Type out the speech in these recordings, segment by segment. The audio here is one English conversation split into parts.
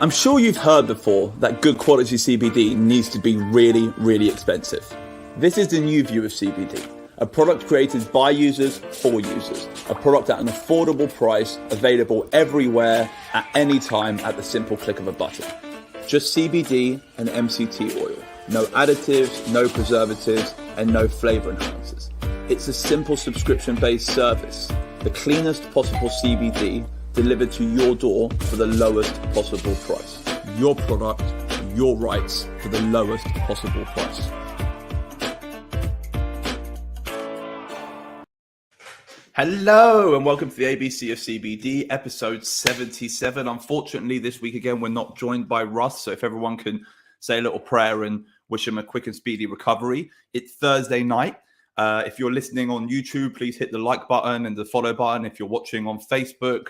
I'm sure you've heard before that good quality CBD needs to be really, really expensive. This is the new view of CBD, a product created by users for users, a product at an affordable price, available everywhere, at any time, at the simple click of a button. Just CBD and MCT oil. No additives, no preservatives, and no flavor enhancers. It's a simple subscription-based service. The cleanest possible CBD delivered to your door for the lowest possible price. Your product, your rights for the lowest possible price. Hello and welcome to the ABC of CBD, episode 77. Unfortunately, this week again, we're not joined by Russ. So if everyone can say a little prayer and wish him a quick and speedy recovery. It's Thursday night. If you're listening on YouTube, please hit the like button and the follow button. If you're watching on Facebook,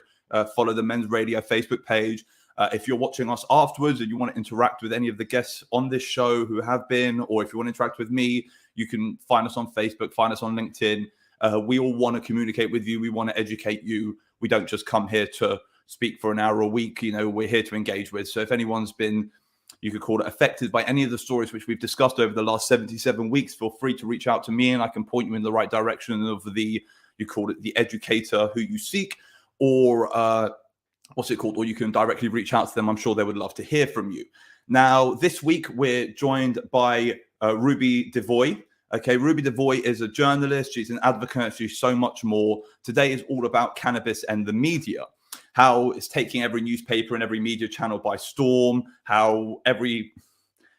follow the Men's Radio Facebook page. If you're watching us afterwards and you want to interact with any of the guests on this show who have been, or if you want to interact with me, you can find us on Facebook, find us on LinkedIn. We all want to communicate with you. We want to educate you. We don't just come here to speak for an hour a week. You know, we're here to engage with. So if anyone's been, you could call it, affected by any of the stories which we've discussed over the last 77 weeks, feel free to reach out to me and I can point you in the right direction of the, you call it the educator who you seek, or what's it called? Or you can directly reach out to them. I'm sure they would love to hear from you. Now, this week, we're joined by Ruby Devoy. Okay, Ruby Devoy is a journalist. She's an advocate. She's so much more. Today is all about cannabis and the media, how it's taking every newspaper and every media channel by storm, how every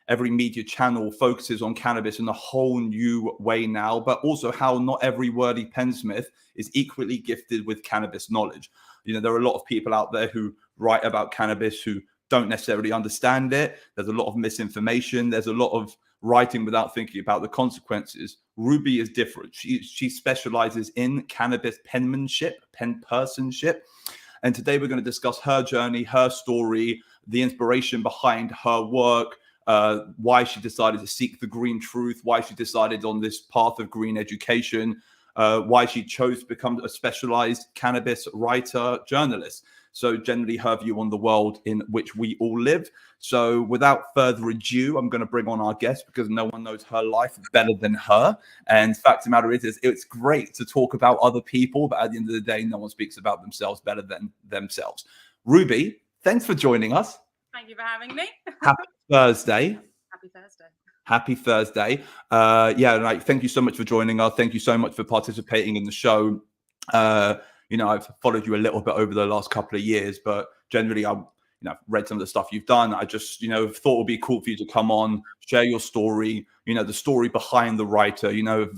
media channel focuses on cannabis in a whole new way now, but also how not every wordy pensmith is equally gifted with cannabis knowledge. You know, there are a lot of people out there who write about cannabis who don't necessarily understand it. There's a lot of misinformation. There's a lot of writing without thinking about the consequences. Ruby is different. She specializes in cannabis penmanship, pen-personship. And today we're going to discuss her journey, her story, the inspiration behind her work, why she decided to seek the green truth, why she decided on this path of green education, why she chose to become a specialized cannabis writer, journalist. So generally her view on the world in which we all live. So without further ado, I'm going to bring on our guest because no one knows her life better than her. And the fact of the matter is it's great to talk about other people, but at the end of the day, no one speaks about themselves better than themselves. Ruby, thanks for joining us. Thank you for having me. Happy Thursday. Happy Thursday. Happy Thursday. Thank you so much for joining us. Thank you so much for participating in the show. You know, I've followed you a little bit over the last couple of years, but generally I've read some of the stuff you've done. I just, thought it would be cool for you to come on, share your story, the story behind the writer. The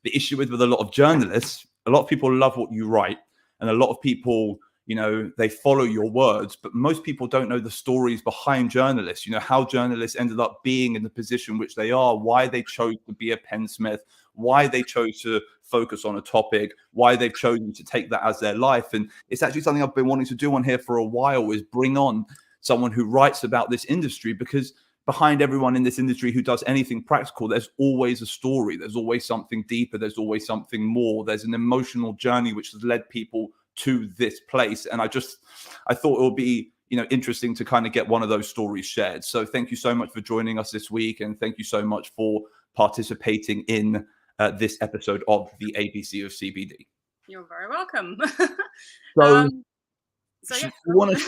issue with a lot of journalists, a lot of people love what you write, and a lot of people, they follow your words, but most people don't know the stories behind journalists, how journalists ended up being in the position which they are, why they chose to be a pensmith, why they chose to focus on a topic, why they've chosen to take that as their life. And it's actually something I've been wanting to do on here for a while, is bring on someone who writes about this industry, because behind everyone in this industry who does anything practical, there's always a story. There's always something deeper. There's always something more. There's an emotional journey which has led people to this place. And I thought it would be, interesting to kind of get one of those stories shared. So thank you so much for joining us this week. And thank you so much for participating in this episode of the ABC of CBD. You're very welcome. So, yeah. You want to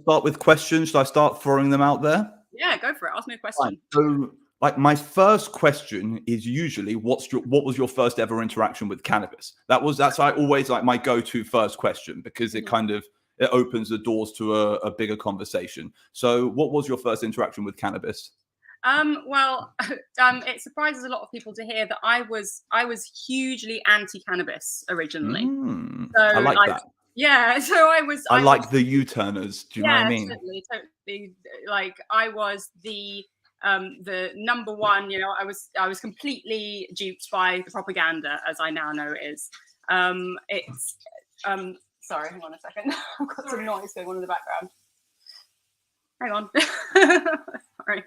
start with questions? Should I start throwing them out there? Yeah, go for it. Ask me a question. Fine. So, my first question is usually, what was your first ever interaction with cannabis? That's always like my go-to first question, because it kind of it opens the doors to a bigger conversation. So, what was your first interaction with cannabis? It surprises a lot of people to hear that I was hugely anti-cannabis originally. So I like that. Yeah, so I like the U-turners. Do you know what I mean? Totally. Like I was the number one. I was completely duped by the propaganda, as I now know it is. Sorry, hang on a second. I've got some noise going on in the background. Hang on. Sorry.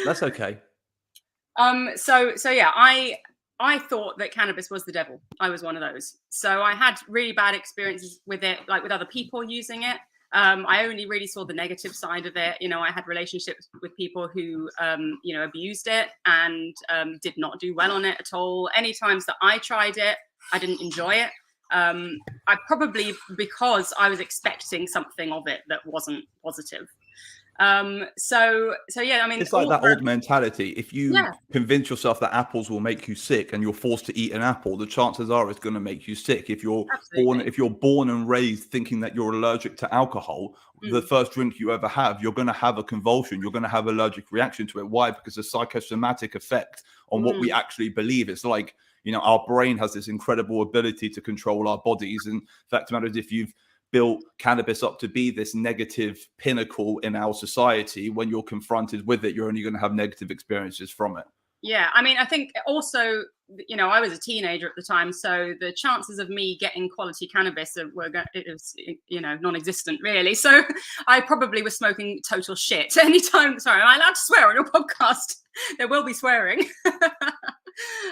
That's okay. So yeah, I thought that cannabis was the devil. I was one of those. So I had really bad experiences with it, like with other people using it. I only really saw the negative side of it. I had relationships with people who, abused it and did not do well on it at all. Any times that I tried it, I didn't enjoy it. I probably, because I was expecting something of it that wasn't positive. So yeah, I mean, it's like that old mentality. If you convince yourself that apples will make you sick and you're forced to eat an apple, the chances are it's going to make you sick. If you're born and raised thinking that you're allergic to alcohol, the first drink you ever have, you're going to have a convulsion. You're going to have an allergic reaction to it. Why? Because the psychosomatic effect on what we actually believe. It's like, our brain has this incredible ability to control our bodies. And the fact of the matter is, if you've built cannabis up to be this negative pinnacle in our society, when you're confronted with it, you're only going to have negative experiences from it. Yeah, I mean, I think also, I was a teenager at the time, so the chances of me getting quality cannabis were non-existent, really. So I probably was smoking total shit anytime. Sorry, am I allowed to swear on your podcast? There will be swearing.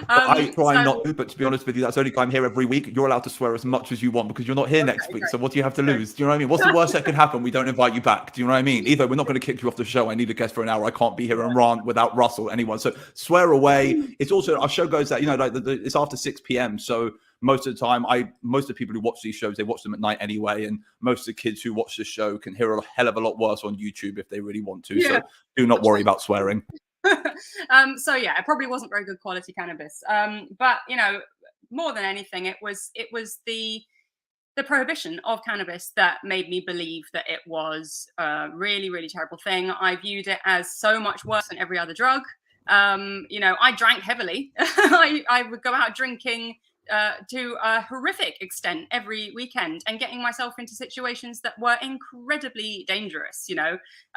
I try not to, but to be honest with you, that's only I'm here every week. You're allowed to swear as much as you want because you're not here next week. Great. So what do you have to lose? Do you know what I mean? What's the worst that could happen? We don't invite you back. Do you know what I mean? Either we're not going to kick you off the show. I need a guest for an hour. I can't be here and rant without Russ or anyone. So swear away. It's also, our show goes that, it's after 6 p.m. So most of the time, most of the people who watch these shows, they watch them at night anyway. And most of the kids who watch the show can hear a hell of a lot worse on YouTube if they really want to. Yeah. So do not worry about swearing. So yeah, it probably wasn't very good quality cannabis. But more than anything, it was the prohibition of cannabis that made me believe that it was a really, really terrible thing. I viewed it as so much worse than every other drug. I drank heavily. I would go out drinking to a horrific extent every weekend and getting myself into situations that were incredibly dangerous,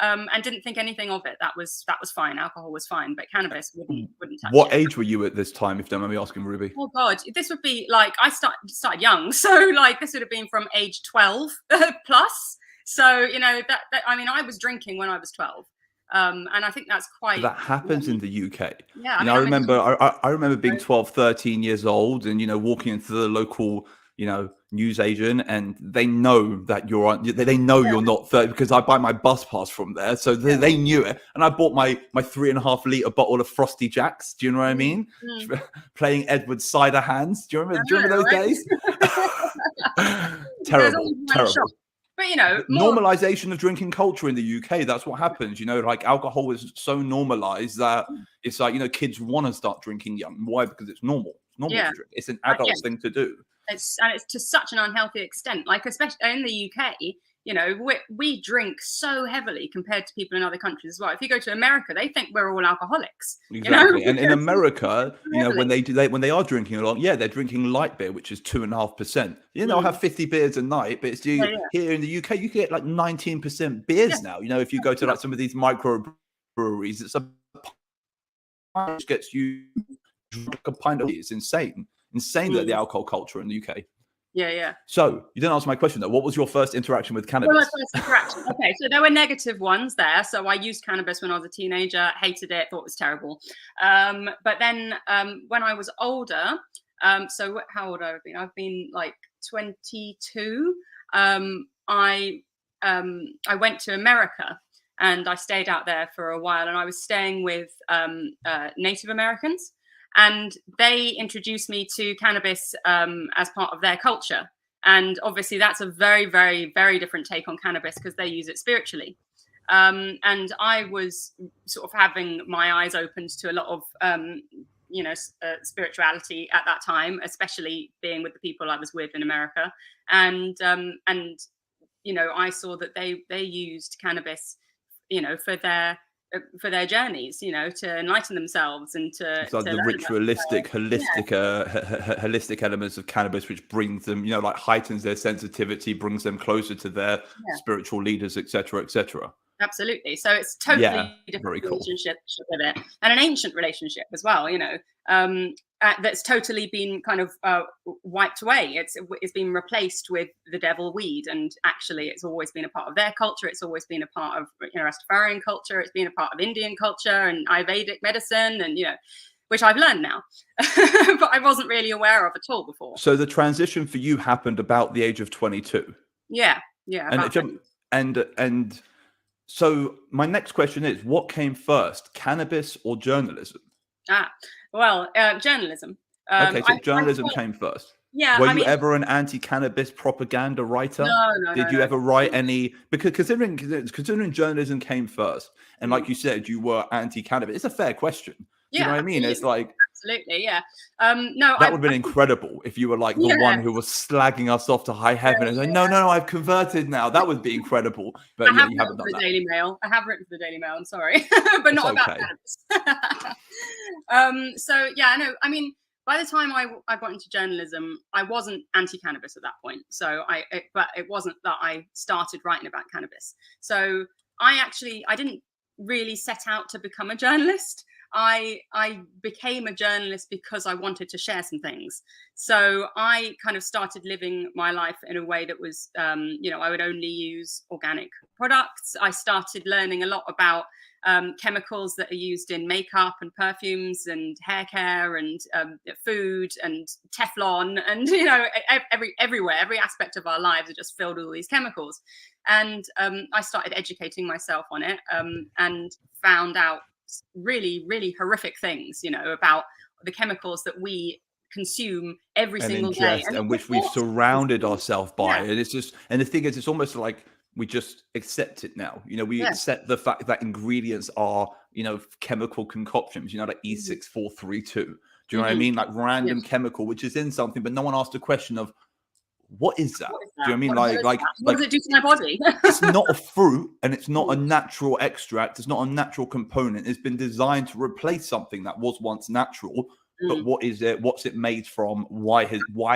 and didn't think anything of it. That was fine. Alcohol was fine, but cannabis wouldn't touch What it. age were you at this time, if don't mind me asking, Ruby? Oh God, this would be like, I started young. So like this would have been from age 12 plus. So, I was drinking when I was 12. And I think that's quite... That happens in the UK. Yeah. I remember being 12, 13 years old and, walking into the local, newsagent, and they know that you're you're not 30 because I buy my bus pass from there. So they knew it. And I bought my 3.5 litre bottle of Frosty Jacks. Do you know what I mean? Playing Edward Cider Hands. Do you remember those days? Terrible. But normalization of drinking culture in the UK, that's what happens. Like alcohol is so normalized that it's like, kids want to start drinking young. Why? Because it's normal. It's normal to drink. It's an adult thing to do. It's to such an unhealthy extent. Like especially in the UK, we drink so heavily compared to people in other countries as well. If you go to America, they think we're all alcoholics. Exactly. And in America, when they are drinking a lot, they're drinking light beer, which is 2.5%. They'll have 50 beers a night, but it's here in the UK, you get like 19% beers now. If you go to like some of these micro breweries, it's which gets you a pint of. It's insane that the alcohol culture in the UK. Yeah. So you didn't answer my question though. What was your first interaction with cannabis? Well, my first interaction. Okay, so there were negative ones there. So I used cannabis when I was a teenager, hated it, thought it was terrible. But then when I was older, so how old have I been? I've been like 22. I went to America and I stayed out there for a while, and I was staying with Native Americans. And they introduced me to cannabis as part of their culture. And obviously that's a very, very, very different take on cannabis because they use it spiritually. And I was sort of having my eyes opened to a lot of, spirituality at that time, especially being with the people I was with in America. And I saw that they used cannabis, for their journeys, to enlighten themselves and to... It's like the ritualistic, holistic elements of cannabis, which brings them, like heightens their sensitivity, brings them closer to their spiritual leaders, etc., etc. Absolutely. So it's totally different relationship with it, and an ancient relationship as well, that's totally been kind of wiped away. It's been replaced with the devil weed, and actually it's always been a part of their culture. It's always been a part of Rastafarian culture. It's been a part of Indian culture and Ayurvedic medicine, and which I've learned now, but I wasn't really aware of at all before. So the transition for you happened about the age of 22. Yeah. And so my next question is, what came first, cannabis or journalism? Well, journalism. Okay, so I journalism thought, came first. yeah, Were I you mean, ever an anti-cannabis propaganda writer? no, no, Did no, you no. ever write any? Because considering journalism came first, and like Mm. you said, you were anti-cannabis. It's a fair question. Do you know Yeah, what I mean? It's absolutely, like absolutely, yeah. No, that would have been incredible if you were like the yeah, one who was slagging us off to high heaven and yeah. saying, "No, no, no, I've converted now." That would be incredible. But I yeah, have you written haven't for done the that. Daily Mail. I have written for the Daily Mail. I'm sorry, but It's not about okay. cannabis. So yeah, no. I mean, by the time I got into journalism, I wasn't anti-cannabis at that point. So but it wasn't that I started writing about cannabis. So I didn't really set out to become a journalist. I became a journalist because I wanted to share some things. So I kind of started living my life in a way that was, I would only use organic products. I started learning a lot about chemicals that are used in makeup and perfumes and hair care and food and Teflon and everywhere, every aspect of our lives are just filled with all these chemicals. And I started educating myself on it and found out really, really horrific things, about the chemicals that we consume every And single day, ingest, and and we which we've ought to surrounded consume. ourselves by. Yeah, And it's just, and the thing is, it's almost like we just accept it now. We yeah. accept the fact that ingredients are, chemical concoctions, like Mhm. E6432. Do you know what I Mhm. mean? Like random Yes. chemical, which is in something, but no one asked a question of what is that? What is Do you know that? what I mean? What is that? What does Like it do to my body? it's not a fruit and it's not a Mm, natural extract. It's not a natural component. It's been designed to replace something that was once natural. But mm, what is it? What's it made from? Why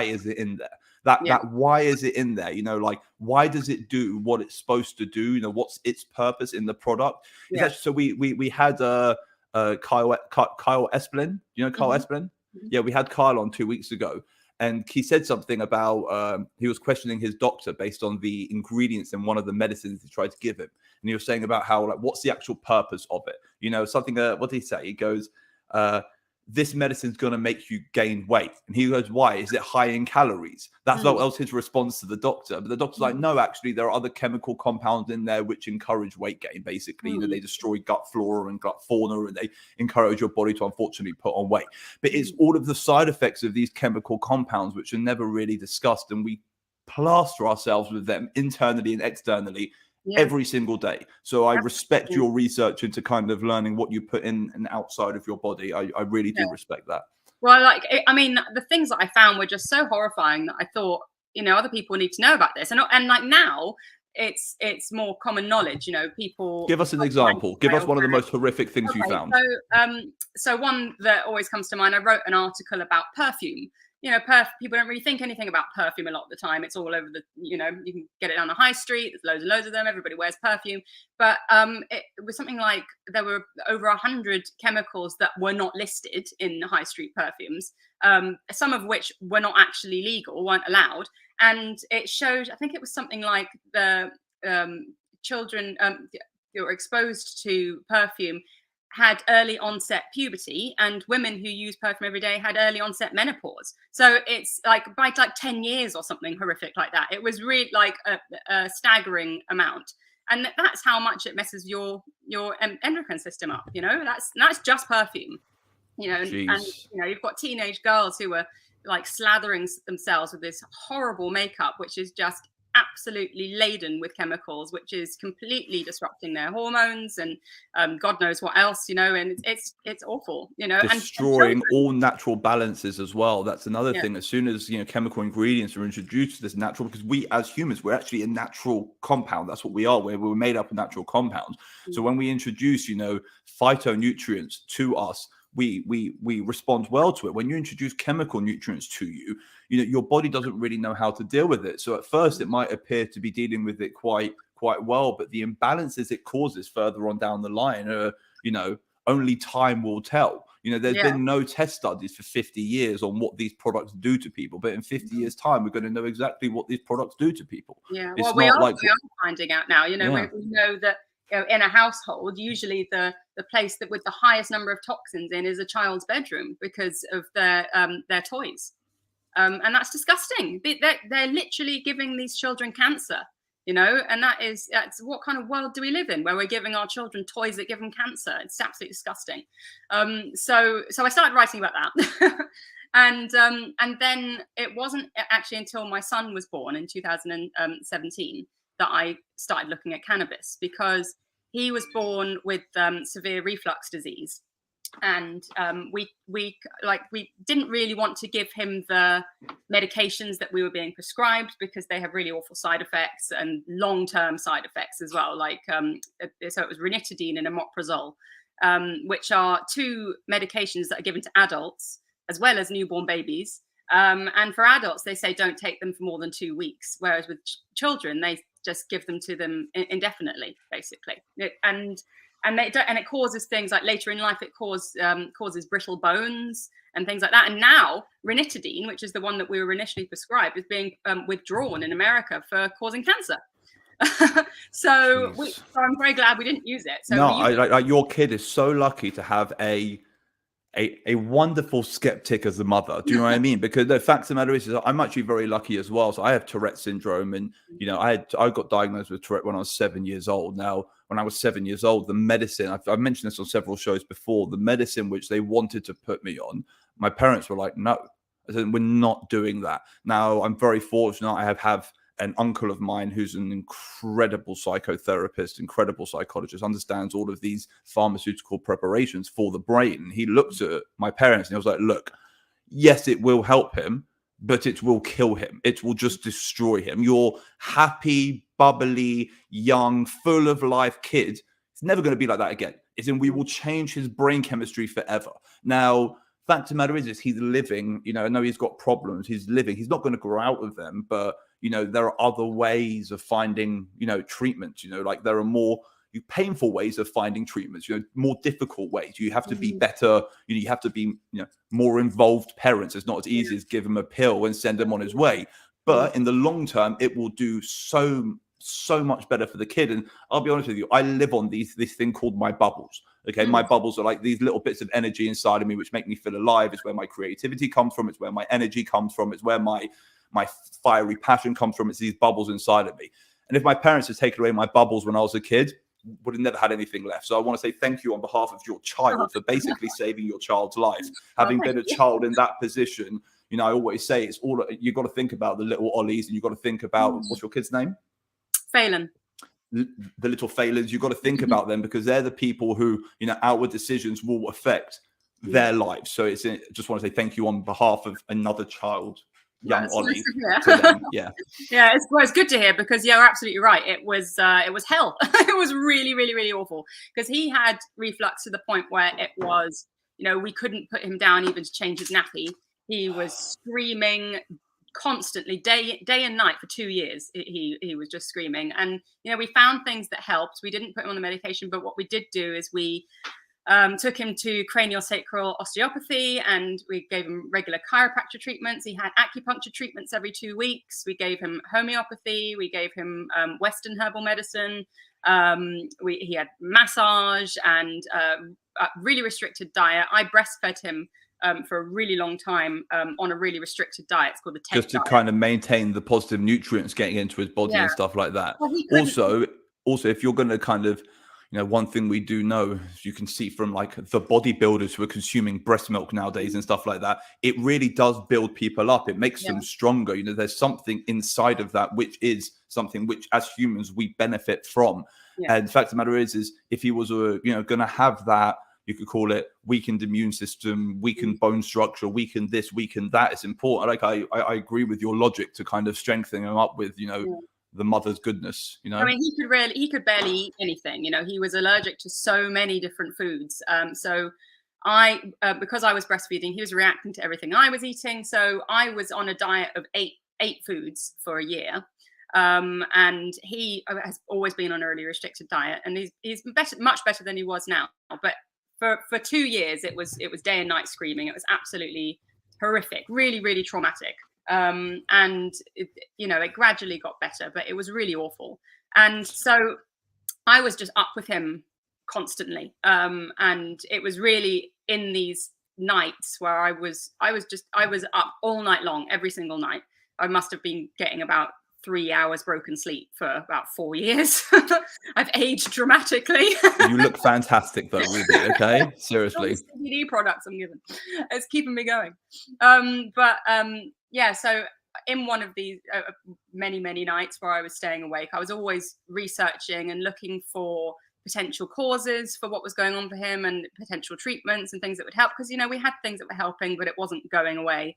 is it in there? yeah. That why is it in there? Like why does it do what it's supposed to do? What's its purpose in the product? It's Yeah. actually so we had Kyle Esplin. You know Kyle Mhm, Esplin? mhm, Yeah, we had Kyle on 2 weeks ago, and he said something about he was questioning his doctor based on the ingredients in one of the medicines he tried to give him, and he was saying about how like what's the actual purpose of it? Something. What did he say? He goes, uh, "This medicine's going to make you gain weight," and he goes, "Why? Is it high in calories?" That mm, was his response to the doctor. But the doctor's like, mhm, "No, actually, there are other chemical compounds in there which encourage weight gain. Basically, they mm, destroy gut flora and gut fauna, and they encourage your body to unfortunately put on weight." But it's mhm. all of the side effects of these chemical compounds which are never really discussed, and we plaster ourselves with them internally and externally Yeah. every single day. So I respect Absolutely. your research into kind of learning what you put in and outside of your body. I really Yeah. do respect that. Well, I mean, the things that I found were just so horrifying that I thought, other people need to know about this. And like now, it's more common knowledge. People Give us an are trying to example. Give buy us one of the organic. most horrific things you Okay, found. so one that always comes to mind, I wrote an article about perfume. People don't really think anything about perfume a lot of the time. It's all over you can get it on the high street. There's loads and loads of them. Everybody wears perfume. But it was something like there were over 100 chemicals that were not listed in high street perfumes, some of which were not actually legal, weren't allowed. And it showed, I think it was something like the children who were exposed to perfume had early onset puberty, and women who use perfume every day had early onset menopause. So it's like by like 10 years or something horrific like that. It was really like a staggering amount. And that's how much it messes your endocrine system up. That's just perfume. And Jeez. you've got teenage girls who are like slathering themselves with this horrible makeup, which is just absolutely laden with chemicals, which is completely disrupting their hormones and God knows what else, and it's awful, and Destroying children. all natural balances as well. That's another Yeah. thing. As soon as chemical ingredients are introduced to this natural, because we as humans, we're actually a natural compound. That's what we are. We're made up of natural compounds. So Mm. when we introduce phytonutrients to us, we respond well to it. When you introduce chemical nutrients to you, your body doesn't really know how to deal with it. So at first it might appear to be dealing with it quite well, but the imbalances it causes further on down the line are only time will tell. There's Yeah. been no test studies for 50 years on what these products do to people, but in 50 Mhm. years time we're going to know exactly what these products do to people. Yeah, well, It's not like we are finding out now. yeah. We know that in a household, usually the place that with the highest number of toxins in is a child's bedroom because of their toys, and that's disgusting. They're literally giving these children cancer. and that's what kind of world do we live in, where we're giving our children toys that give them cancer? It's absolutely disgusting. So I started writing about that. And then it wasn't actually until my son was born in 2017 that I started looking at cannabis, because he was born with severe reflux disease. And we didn't really want to give him the medications that we were being prescribed, because they have really awful side effects and long-term side effects as well. So it was ranitidine and omeprazole, which are two medications that are given to adults as well as newborn babies. And for adults, they say don't take them for more than 2 weeks, whereas with children, they just give them to them indefinitely, basically. And it causes things like later in life, it causes brittle bones and things like that. And now ranitidine, which is the one that we were initially prescribed, is being withdrawn in America for causing cancer. So I'm very glad we didn't use it. So no, your kid is so lucky to have a wonderful skeptic as a mother. Do you know what I mean? Because the fact of the matter is I'm actually very lucky as well. So I have Tourette syndrome, and I got diagnosed with Tourette when I was 7 years old. Now, when I was 7 years old, the medicine, I've mentioned this on several shows before, the medicine which they wanted to put me on, my parents were like, no, I said, we're not doing that. Now, I'm very fortunate. I have an uncle of mine who's an incredible psychotherapist, incredible psychologist, understands all of these pharmaceutical preparations for the brain. He looked at my parents and he was like, look, yes, it will help him, but it will kill him. It will just destroy him. Your happy, bubbly, young, full of life kid, it's never going to be like that again. We will change his brain chemistry forever. Now, fact of the matter is he's living, I know he's got problems. He's living. He's not going to grow out of them, but there are other ways of finding, treatments, like there are more painful ways of finding treatments, more difficult ways. You have to be better, you have to be, more involved parents. It's not as easy as give him a pill and send him on his way. But in the long term, it will do so much better for the kid. And I'll be honest with you, I live on this thing called my bubbles. Okay. My bubbles are like these little bits of energy inside of me, which make me feel alive. It's where my creativity comes from. It's where my energy comes from. It's where my fiery passion comes from. It's these bubbles inside of me. And if my parents had taken away my bubbles when I was a kid, would have never had anything left. So I want to say thank you on behalf of your child for basically saving your child's life. Having been a child in that position, I always say it's all, you've got to think about the little Ollies, and you've got to think about, what's your kid's name? Phelan. The little Phelans. You've got to think about them, because they're the people who, outward decisions will affect their lives. So just want to say thank you on behalf of another child. Young Ollie. Yeah. Yeah, it's good to hear, because you're absolutely right. It was hell. It was really, really, really awful, because he had reflux to the point where it was, we couldn't put him down even to change his nappy. He was screaming constantly, day and night for 2 years. He was just screaming. And we found things that helped. We didn't put him on the medication, but what we did do is we took him to craniosacral osteopathy, and we gave him regular chiropractor treatments. He had acupuncture treatments every 2 weeks. We gave him homeopathy. We gave him Western herbal medicine. He had massage and a really restricted diet. I breastfed him for a really long time on a really restricted diet. It's called the TEG just to diet. kind of maintain the positive nutrients getting into his body and stuff like that. Well, also, if you're going to kind of, one thing we do know, you can see from like the bodybuilders who are consuming breast milk nowadays and stuff like that, it really does build people up. It makes them stronger. There's something inside of that, which is something which as humans we benefit from. And the fact of the matter is if he was going to have that, you could call it weakened immune system, weakened bone structure, weakened this, weakened that. It's important. Like I agree with your logic to kind of strengthen him up with, the mother's goodness. I mean, he could barely eat anything. He was allergic to so many different foods. So because I was breastfeeding, he was reacting to everything I was eating. So I was on a diet of eight foods for a year. And he has always been on a really restricted diet, and he's much better than he was now. But for 2 years, it was day and night screaming. It was absolutely horrific, really, really traumatic. And it gradually got better, but it was really awful. And so I was just up with him constantly. And it was really in these nights where I was up all night long, every single night. I must have been getting about 3 hours broken sleep for about 4 years. I've aged dramatically. You look fantastic though, Ruby. Okay, All seriously. the CBD products I'm given, it's keeping me going. Yeah, so in one of these many nights where I was staying awake, I was always researching and looking for potential causes for what was going on for him and potential treatments and things that would help, because we had things that were helping but it wasn't going away.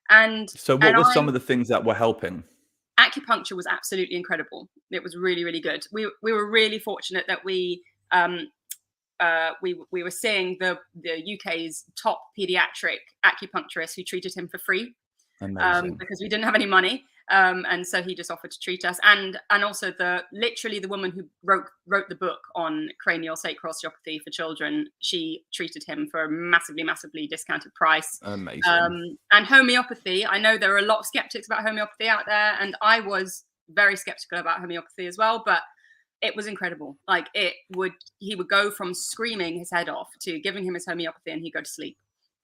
And So what were some of the things that were helping? Acupuncture was absolutely incredible. It was really good. We were really fortunate that we were seeing the UK's top pediatric acupuncturist who treated him for free. Amazing. Because we didn't have any money, and so he just offered to treat us. And also literally the woman who wrote the book on cranial sacral osteopathy for children, she treated him for a massively discounted price. Amazing. And homeopathy, I know there are a lot of skeptics about homeopathy out there, and I was very skeptical about homeopathy as well, but it was incredible. Like he would go from screaming his head off to giving him his homeopathy and he'd go to sleep.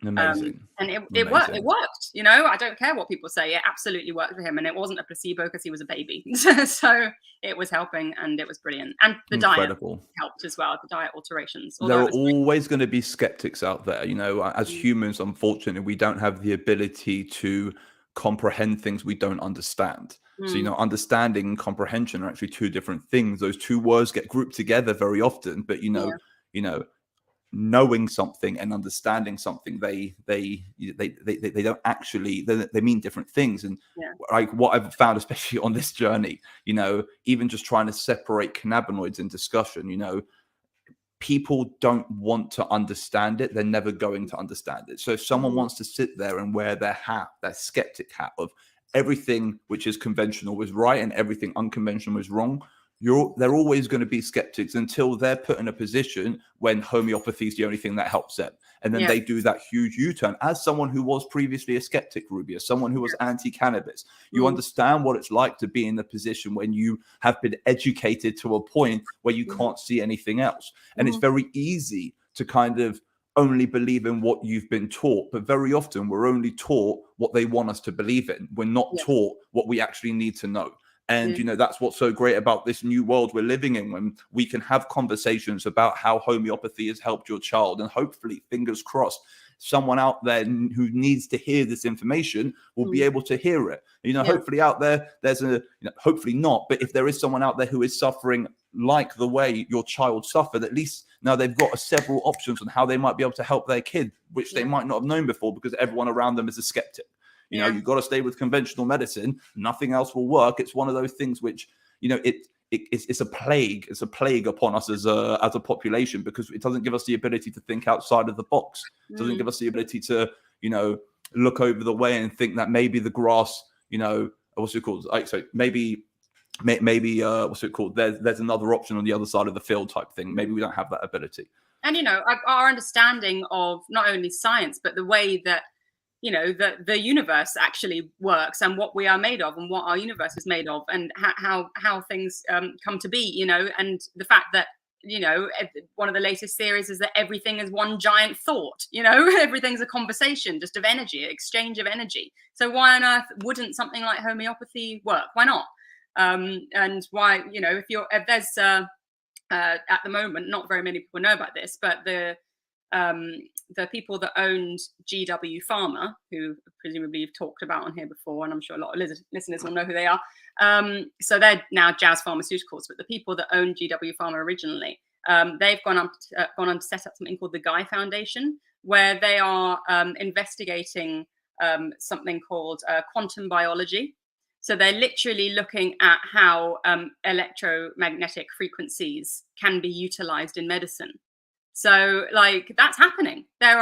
Amazing. And it worked. It worked. I don't care what people say. It absolutely worked for him, and it wasn't a placebo because he was a baby. So it was helping, and it was brilliant. And the Incredible. diet helped as well. The diet alterations. There are always going to be skeptics out there. As humans, unfortunately, we don't have the ability to comprehend things we don't understand. So, understanding and comprehension are actually two different things. Those two words get grouped together very often, but knowing something and understanding something, they don't actually, they mean different things. And like what I've found, especially on this journey, even just trying to separate cannabinoids in discussion, people don't want to understand it. They're never going to understand it. So if someone wants to sit there and wear their skeptic hat of everything which is conventional is right and everything unconventional is wrong, they're always going to be skeptics until they're put in a position when homeopathy is the only thing that helps them. And then they do that huge U-turn. As someone who was previously a skeptic, Ruby, as someone who was anti-cannabis, you understand what it's like to be in the position when you have been educated to a point where you can't see anything else. And it's very easy to kind of only believe in what you've been taught, but very often we're only taught what they want us to believe in. We're not taught what we actually need to know. And, that's what's so great about this new world we're living in, when we can have conversations about how homeopathy has helped your child. And hopefully, fingers crossed, someone out there who needs to hear this information will be able to hear it. Hopefully out there, there's hopefully not, but if there is someone out there who is suffering like the way your child suffered, at least now they've got several options on how they might be able to help their kid, which they might not have known before because everyone around them is a skeptic. You've got to stay with conventional medicine. Nothing else will work. It's one of those things which, it's a plague. It's a plague upon us as a population, because it doesn't give us the ability to think outside of the box. It doesn't give us the ability to, look over the way and think that maybe the grass, what's it called? So maybe what's it called? There's another option on the other side of the field type thing. Maybe we don't have that ability. And, our understanding of not only science, but the way that, the universe actually works and what we are made of and what our universe is made of and how things come to be, and the fact that, one of the latest theories is that everything is one giant thought, everything's a conversation just of energy, exchange of energy. So why on earth wouldn't something like homeopathy work? Why not? And why, if there's at the moment, not very many people know about this, but the people that owned GW Pharma, who presumably you've talked about on here before, and I'm sure a lot of listeners will know who they are. So they're now Jazz Pharmaceuticals, but the people that owned GW Pharma originally, they've gone on to set up something called the Guy Foundation, where they are investigating something called quantum biology. So they're literally looking at how electromagnetic frequencies can be utilized in medicine. So, that's happening. There's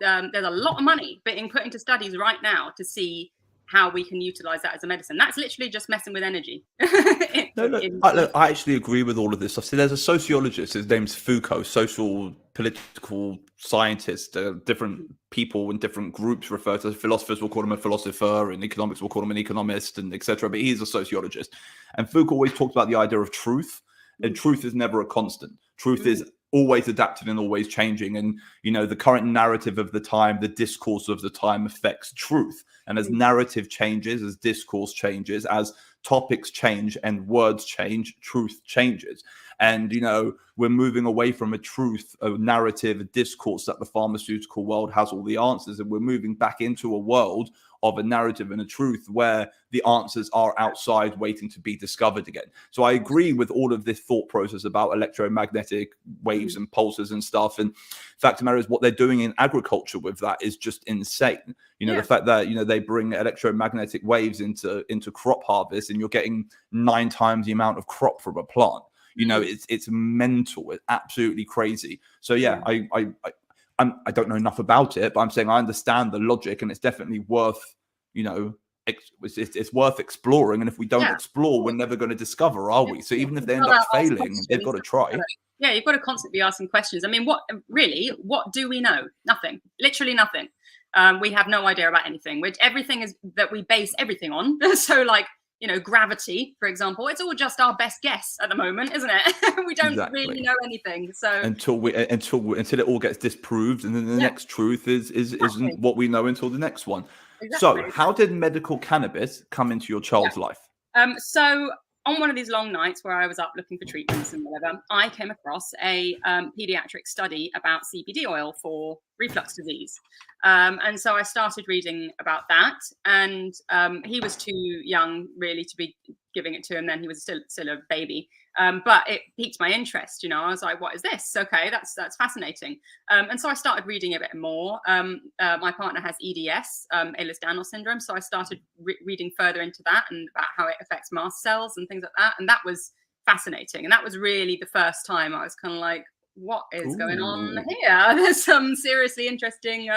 a lot of money being put into studies right now to see how we can utilize that as a medicine. That's literally just messing with energy. I actually agree with all of this stuff. So there's a sociologist, his name's Foucault, social political scientist. Different people in different groups refer to philosophers will call him a philosopher, and economics will call him an economist, and etc. But he's a sociologist. And Foucault always talks about the idea of truth, and truth is never a constant. Truth is always adapting and always changing. And, the current narrative of the time, the discourse of the time affects truth. And as narrative changes, as discourse changes, as topics change and words change, truth changes. And, you know, we're moving away from a truth, a narrative, a discourse that the pharmaceutical world has all the answers. And we're moving back into a world of a narrative and a truth where the answers are outside waiting to be discovered again. So I agree with all of this thought process about electromagnetic waves and pulses and stuff. And fact of the matter is, what they're doing in agriculture with that is just insane. You know, the fact that, you know, they bring electromagnetic waves into crop harvest and you're getting 9 times the amount of crop from a plant. You know, it's mental. It's absolutely crazy. So yeah, I don't know enough about it, but I'm saying I understand the logic, and it's definitely worth, you know, it's worth exploring. And if we don't explore, we're never going to discover, are we? So even if they end up failing, they've got to try. Yeah, you've got to constantly be asking questions. I mean, what do we know? Nothing. Literally nothing. We have no idea about anything. Which everything is that we base everything on. So like, you know, gravity, for example, it's all just our best guess at the moment, isn't it? We don't really know anything. So until it all gets disproved, and then the next truth isn't what we know until the next one. So how did medical cannabis come into your child's life? So on one of these long nights where I was up looking for treatments and whatever, I came across a pediatric study about CBD oil for reflux disease. And so I started reading about that. And he was too young really to be giving it to him then. He was still a baby. But it piqued my interest, you know. I was like, what is this? Okay, that's fascinating. And so I started reading a bit more. My partner has EDS, Ehlers-Danlos syndrome. So I started reading further into that and about how it affects mast cells and things like that. And that was fascinating. And that was really the first time I was kind of like, what is going on here? There's some seriously interesting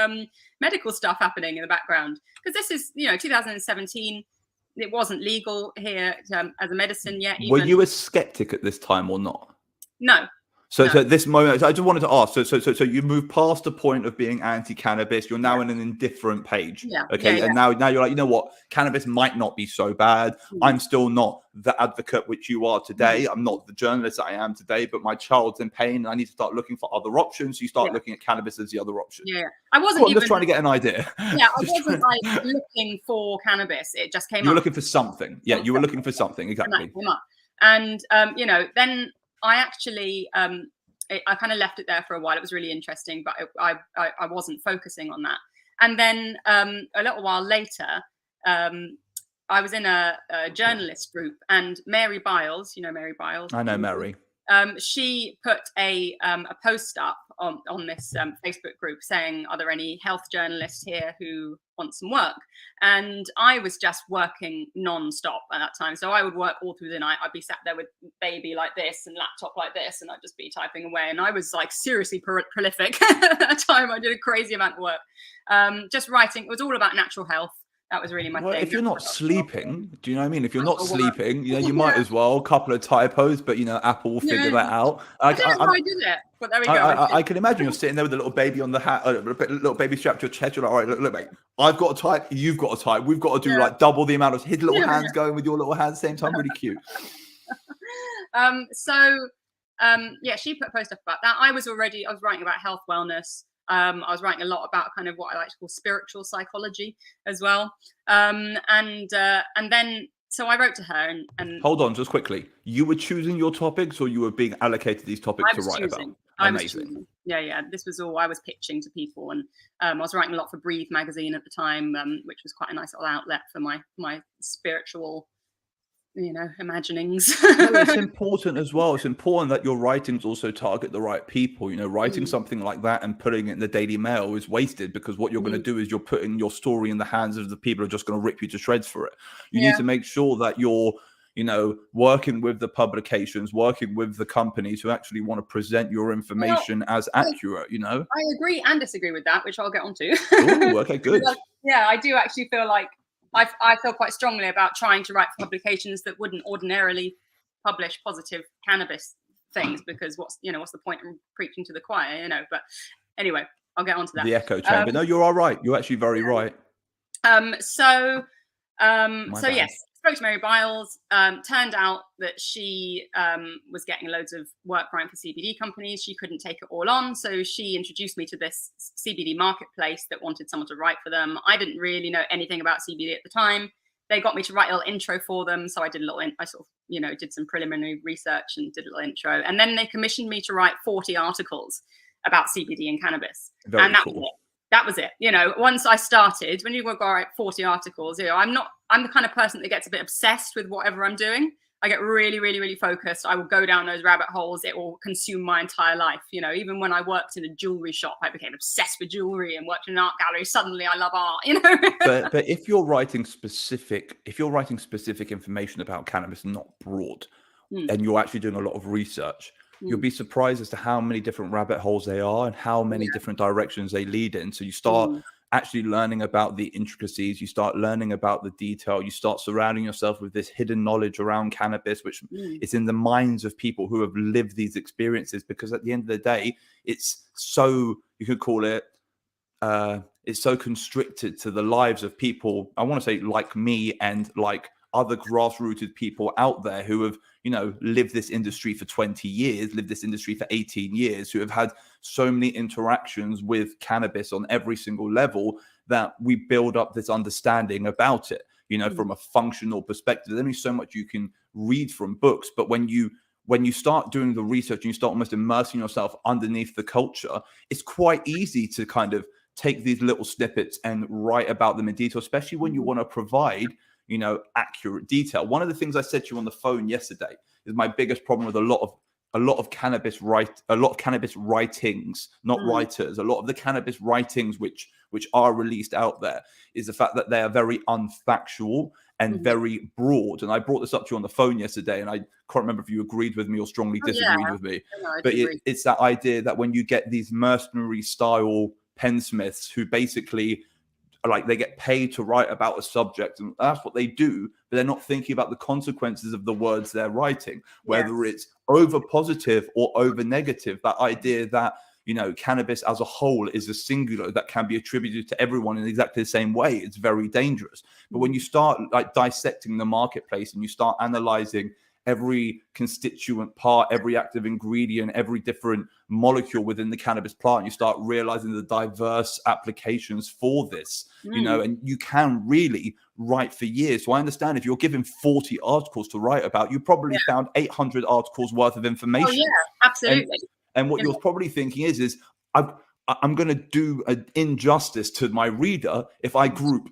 medical stuff happening in the background. Because this is, you know, 2017. It wasn't legal here as a medicine yet. Were you a skeptic at this time or not? No. So at this moment, I just wanted to ask. So you moved past the point of being anti-cannabis. You're now in an indifferent page. Okay. And now you're like, you know what? Cannabis might not be so bad. I'm still not the advocate which you are today. I'm not the journalist that I am today, but my child's in pain and I need to start looking for other options. You start looking at cannabis as the other option. I wasn't I'm just trying to get an idea. I wasn't like looking for cannabis. It just came up. You were looking for something. Yeah, you were looking for something. Exactly. And, you know, then I actually, I kind of left it there for a while. It was really interesting, but I wasn't focusing on that. And then a little while later, I was in a journalist group, and Mary Biles, you know Mary Biles? I know Mary. She put a post up on this Facebook group saying, are there any health journalists here who want some work? And I was just working non-stop at that time. So I would work all through the night. I'd be sat there with baby like this and laptop like this, and I'd just be typing away. And I was like seriously prolific at that time. I did a crazy amount of work. Just writing. It was all about natural health. That was really my thing. If you're not sleeping, do you know what I mean? If you're not sleeping, you know, you might as well. A couple of typos, but, you know, Apple will figure that out. I don't know how I did it, but there we go. I can imagine you're sitting there with a little baby on the hat, a little baby strapped to your chest. You're like, all right, look, mate, I've got to type, you've got to type. We've got to do like double the amount of his little hands going with your little hands at the same time. Really cute. She put a post up about that. I was writing about health, wellness. I was writing a lot about kind of what I like to call spiritual psychology as well. And then, so I wrote to her and hold on, just quickly. You were choosing your topics, or you were being allocated these topics to write about? Amazing. Yeah. This was all I was pitching to people. And I was writing a lot for Breathe magazine at the time, which was quite a nice little outlet for my spiritual, you know, imaginings. It's important as well. It's important that your writings also target the right people. You know, writing something like that and putting it in the Daily Mail is wasted, because what you're going to do is you're putting your story in the hands of the people who are just going to rip you to shreds for it. You need to make sure that you're, you know, working with the publications, working with the companies who actually want to present your information as accurate, you know. I agree and disagree with that, which I'll get onto. Oh, okay, good. I do actually feel like I feel quite strongly about trying to write for publications that wouldn't ordinarily publish positive cannabis things, because what's the point in preaching to the choir, you know? But anyway, I'll get onto that. The echo chamber. No, you're all right. You're actually very right. Yes, spoke to Mary Biles. Turned out that she was getting loads of work writing for CBD companies. She couldn't take it all on, so she introduced me to this CBD marketplace that wanted someone to write for them. I didn't really know anything about CBD at the time. they got me to write a little intro for them. So I did a little, I sort of, you know, did some preliminary research and did a little intro. And then they commissioned me to write 40 articles about CBD and cannabis. Very and that cool. was it. That was it. You know, once I started, when you go write 40 articles, you know, I'm the kind of person that gets a bit obsessed with whatever I'm doing. I get really, really, really focused. I will go down those rabbit holes. It will consume my entire life. You know, even when I worked in a jewelry shop, I became obsessed with jewelry and worked in an art gallery. Suddenly I love art, you know. but if you're writing specific information about cannabis, not broad, and you're actually doing a lot of research, you'll be surprised as to how many different rabbit holes they are and how many different directions they lead in. So you start actually learning about the intricacies, you start learning about the detail, you start surrounding yourself with this hidden knowledge around cannabis, which is in the minds of people who have lived these experiences. Because at the end of the day, it's so, you could call it, it's so constricted to the lives of people, I want to say like me and like other grassrooted people out there who have, you know, lived this industry for 20 years, lived this industry for 18 years, who have had so many interactions with cannabis on every single level, that we build up this understanding about it, you know, from a functional perspective. There's only so much you can read from books, but when you start doing the research and you start almost immersing yourself underneath the culture, it's quite easy to kind of take these little snippets and write about them in detail, especially when you want to provide, you know, accurate detail. One of the things I said to you on the phone yesterday is my biggest problem with a lot of cannabis writings, not writers, a lot of the cannabis writings which are released out there, is the fact that they are very unfactual and very broad. And I brought this up to you on the phone yesterday, and I can't remember if you agreed with me or strongly disagreed with me. No, but it's that idea that when you get these mercenary style pensmiths who basically, like, they get paid to write about a subject, and that's what they do, but they're not thinking about the consequences of the words they're writing, whether it's over positive or over negative. That idea that, you know, cannabis as a whole is a singular that can be attributed to everyone in exactly the same way, it's very dangerous. But when you start like dissecting the marketplace and you start analyzing every constituent part, every active ingredient, every different molecule within the cannabis plant, you start realizing the diverse applications for this, you know, and you can really write for years. So I understand if you're given 40 articles to write about, you probably found 800 articles worth of information. Oh, yeah, absolutely. And what you're probably thinking is I'm going to do an injustice to my reader if I group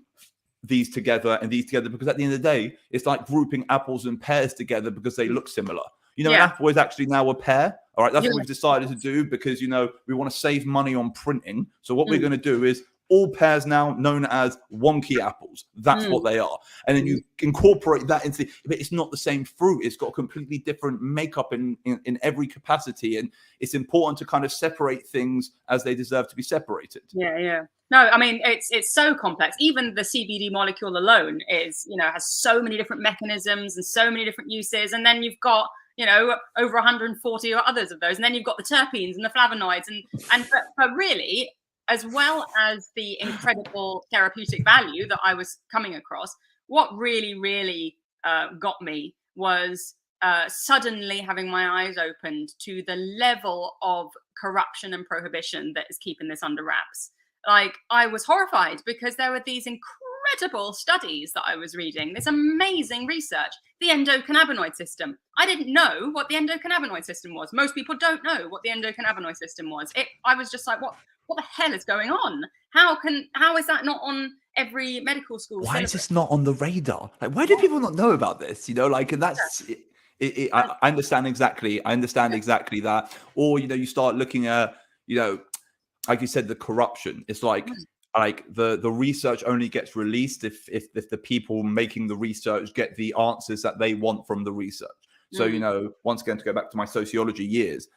these together and these together, because at the end of the day, it's like grouping apples and pears together because they look similar. You know, an apple is actually now a pear. All right, that's what we've decided to do because, you know, we want to save money on printing. So what we're going to do is all pears now known as wonky apples. That's what they are. And then you incorporate that into, but it's not the same fruit. It's got a completely different makeup in every capacity. And it's important to kind of separate things as they deserve to be separated. Yeah. No, I mean, it's so complex. Even the CBD molecule alone is, you know, has so many different mechanisms and so many different uses. And then you've got, you know, over 140 or others of those. And then you've got the terpenes and the flavonoids. But really, as well as the incredible therapeutic value that I was coming across, what really, really got me was suddenly having my eyes opened to the level of corruption and prohibition that is keeping this under wraps. Like, I was horrified because there were these incredible studies that I was reading, this amazing research, the endocannabinoid system. I didn't know what the endocannabinoid system was. Most people don't know what the endocannabinoid system was. I was just like, what the hell is going on? How is that not on every medical school Why syllabus? is this not on the radar? Like, why do people not know about this? You know, like, and that's I understand exactly. I understand exactly that. Or, you know, you start looking at, you know, like you said, the corruption. It's like the research only gets released if the people making the research get the answers that they want from the research. So, you know, once again, to go back to my sociology years,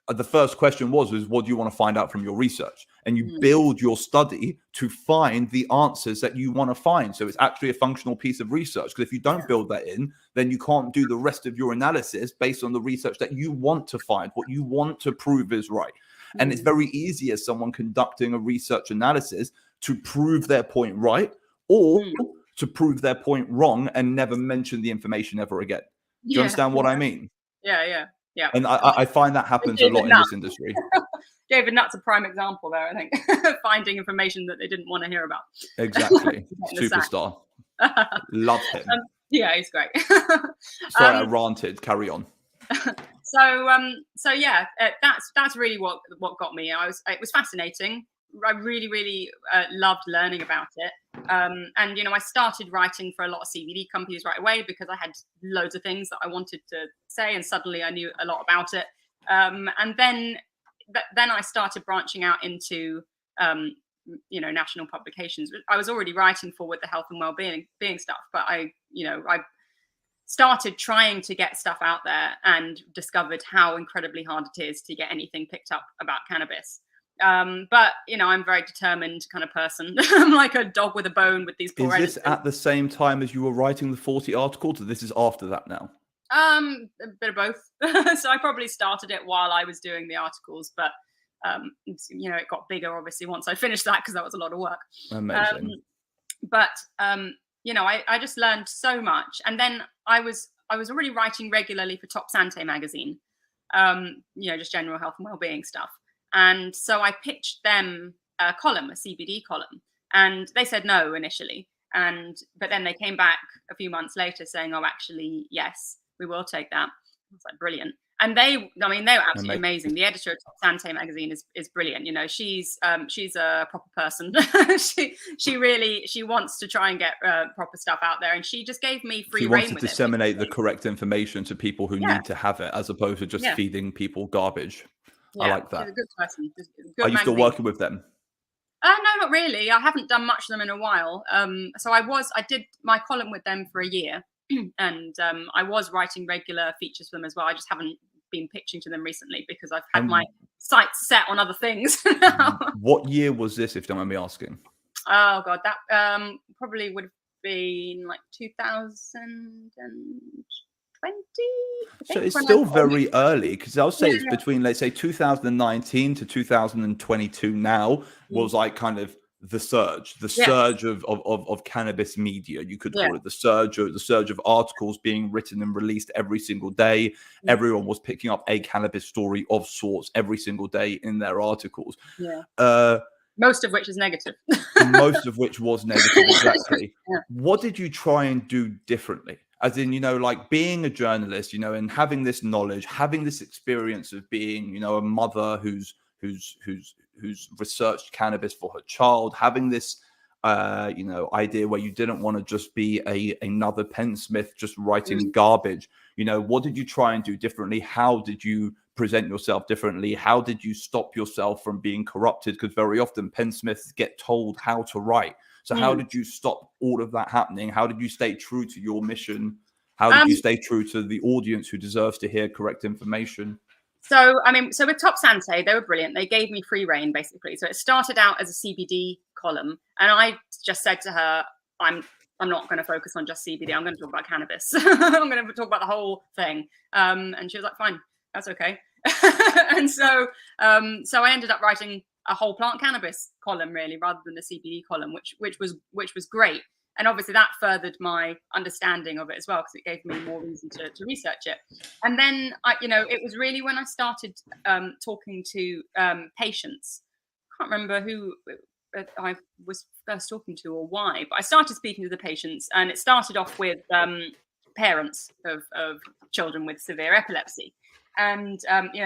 the first question was what do you want to find out from your research? And you build your study to find the answers that you want to find. So it's actually a functional piece of research, because if you don't build that in, then you can't do the rest of your analysis based on the research that you want to find, what you want to prove is right. And it's very easy as someone conducting a research analysis to prove their point right, or to prove their point wrong and never mention the information ever again. Do you understand what I mean? Yeah. And I find that happens a lot in this industry. David Nutt's a prime example there, I think. Finding information that they didn't want to hear about. Exactly. Superstar. Love him. Yeah, he's great. Sorry, I ranted. Carry on. So yeah, that's really what got me. It was fascinating. I really loved learning about it. And I started writing for a lot of CBD companies right away because I had loads of things that I wanted to say, and suddenly I knew a lot about it. And then I started branching out into national publications. I was already writing for with the health and well-being stuff, but I started trying to get stuff out there and discovered how incredibly hard it is to get anything picked up about cannabis. But I'm a very determined kind of person. I'm like a dog with a bone with these poor editors. Is this at the same time as you were writing the 40 articles, or this is after that now? A bit of both. So I probably started it while I was doing the articles, but it got bigger obviously once I finished that, because that was a lot of work. Amazing. I just learned so much. And then I was already writing regularly for Top Sante magazine, just general health and well-being stuff. And so I pitched them a column, a CBD column, and they said no initially. But then they came back a few months later saying, oh, actually, yes, we will take that. I was like, brilliant. And they were absolutely amazing. The editor of Top Sante magazine is brilliant. She's a proper person. she wants to try and get proper stuff out there, and she just gave me free rein. She wants to disseminate the correct information to people who need to have it, as opposed to just feeding people garbage. Yeah, I like that. She's a good person. Are you still working with them? No, not really. I haven't done much of them in a while. So I did my column with them for a year, and I was writing regular features for them as well. I just haven't been pitching to them recently because I've had my sights set on other things now. What year was this, if you don't mind me asking? Oh God, that probably would have been like 2020. So it's still very early, because I'll say it's between, let's say, 2019 to 2022 now was like kind of the surge of cannabis media, you could call it, the surge of articles being written and released every single day. Everyone was picking up a cannabis story of sorts every single day in their articles. Most of which is negative. Most of which was negative, exactly. What did you try and do differently? As in, like being a journalist, and having this knowledge, having this experience of being, a mother who's researched cannabis for her child, having this, idea where you didn't want to just be another pensmith just writing garbage. What did you try and do differently? How did you present yourself differently? How did you stop yourself from being corrupted? Because very often pensmiths get told how to write. So how did you stop all of that happening? How did you stay true to your mission? How did you stay true to the audience who deserves to hear correct information? So with Top Sante, they were brilliant. They gave me free rein, basically. So it started out as a CBD column, and I just said to her, I'm not going to focus on just CBD. I'm going to talk about cannabis. I'm going to talk about the whole thing. And she was like, fine, that's okay. And so I ended up writing a whole plant cannabis column, really, rather than the CBD column, which was great. And obviously that furthered my understanding of it as well, because it gave me more reason to research it. And then, it was really when I started talking to patients. I can't remember who I was first talking to or why, but I started speaking to the patients, and it started off with parents of children with severe epilepsy. And,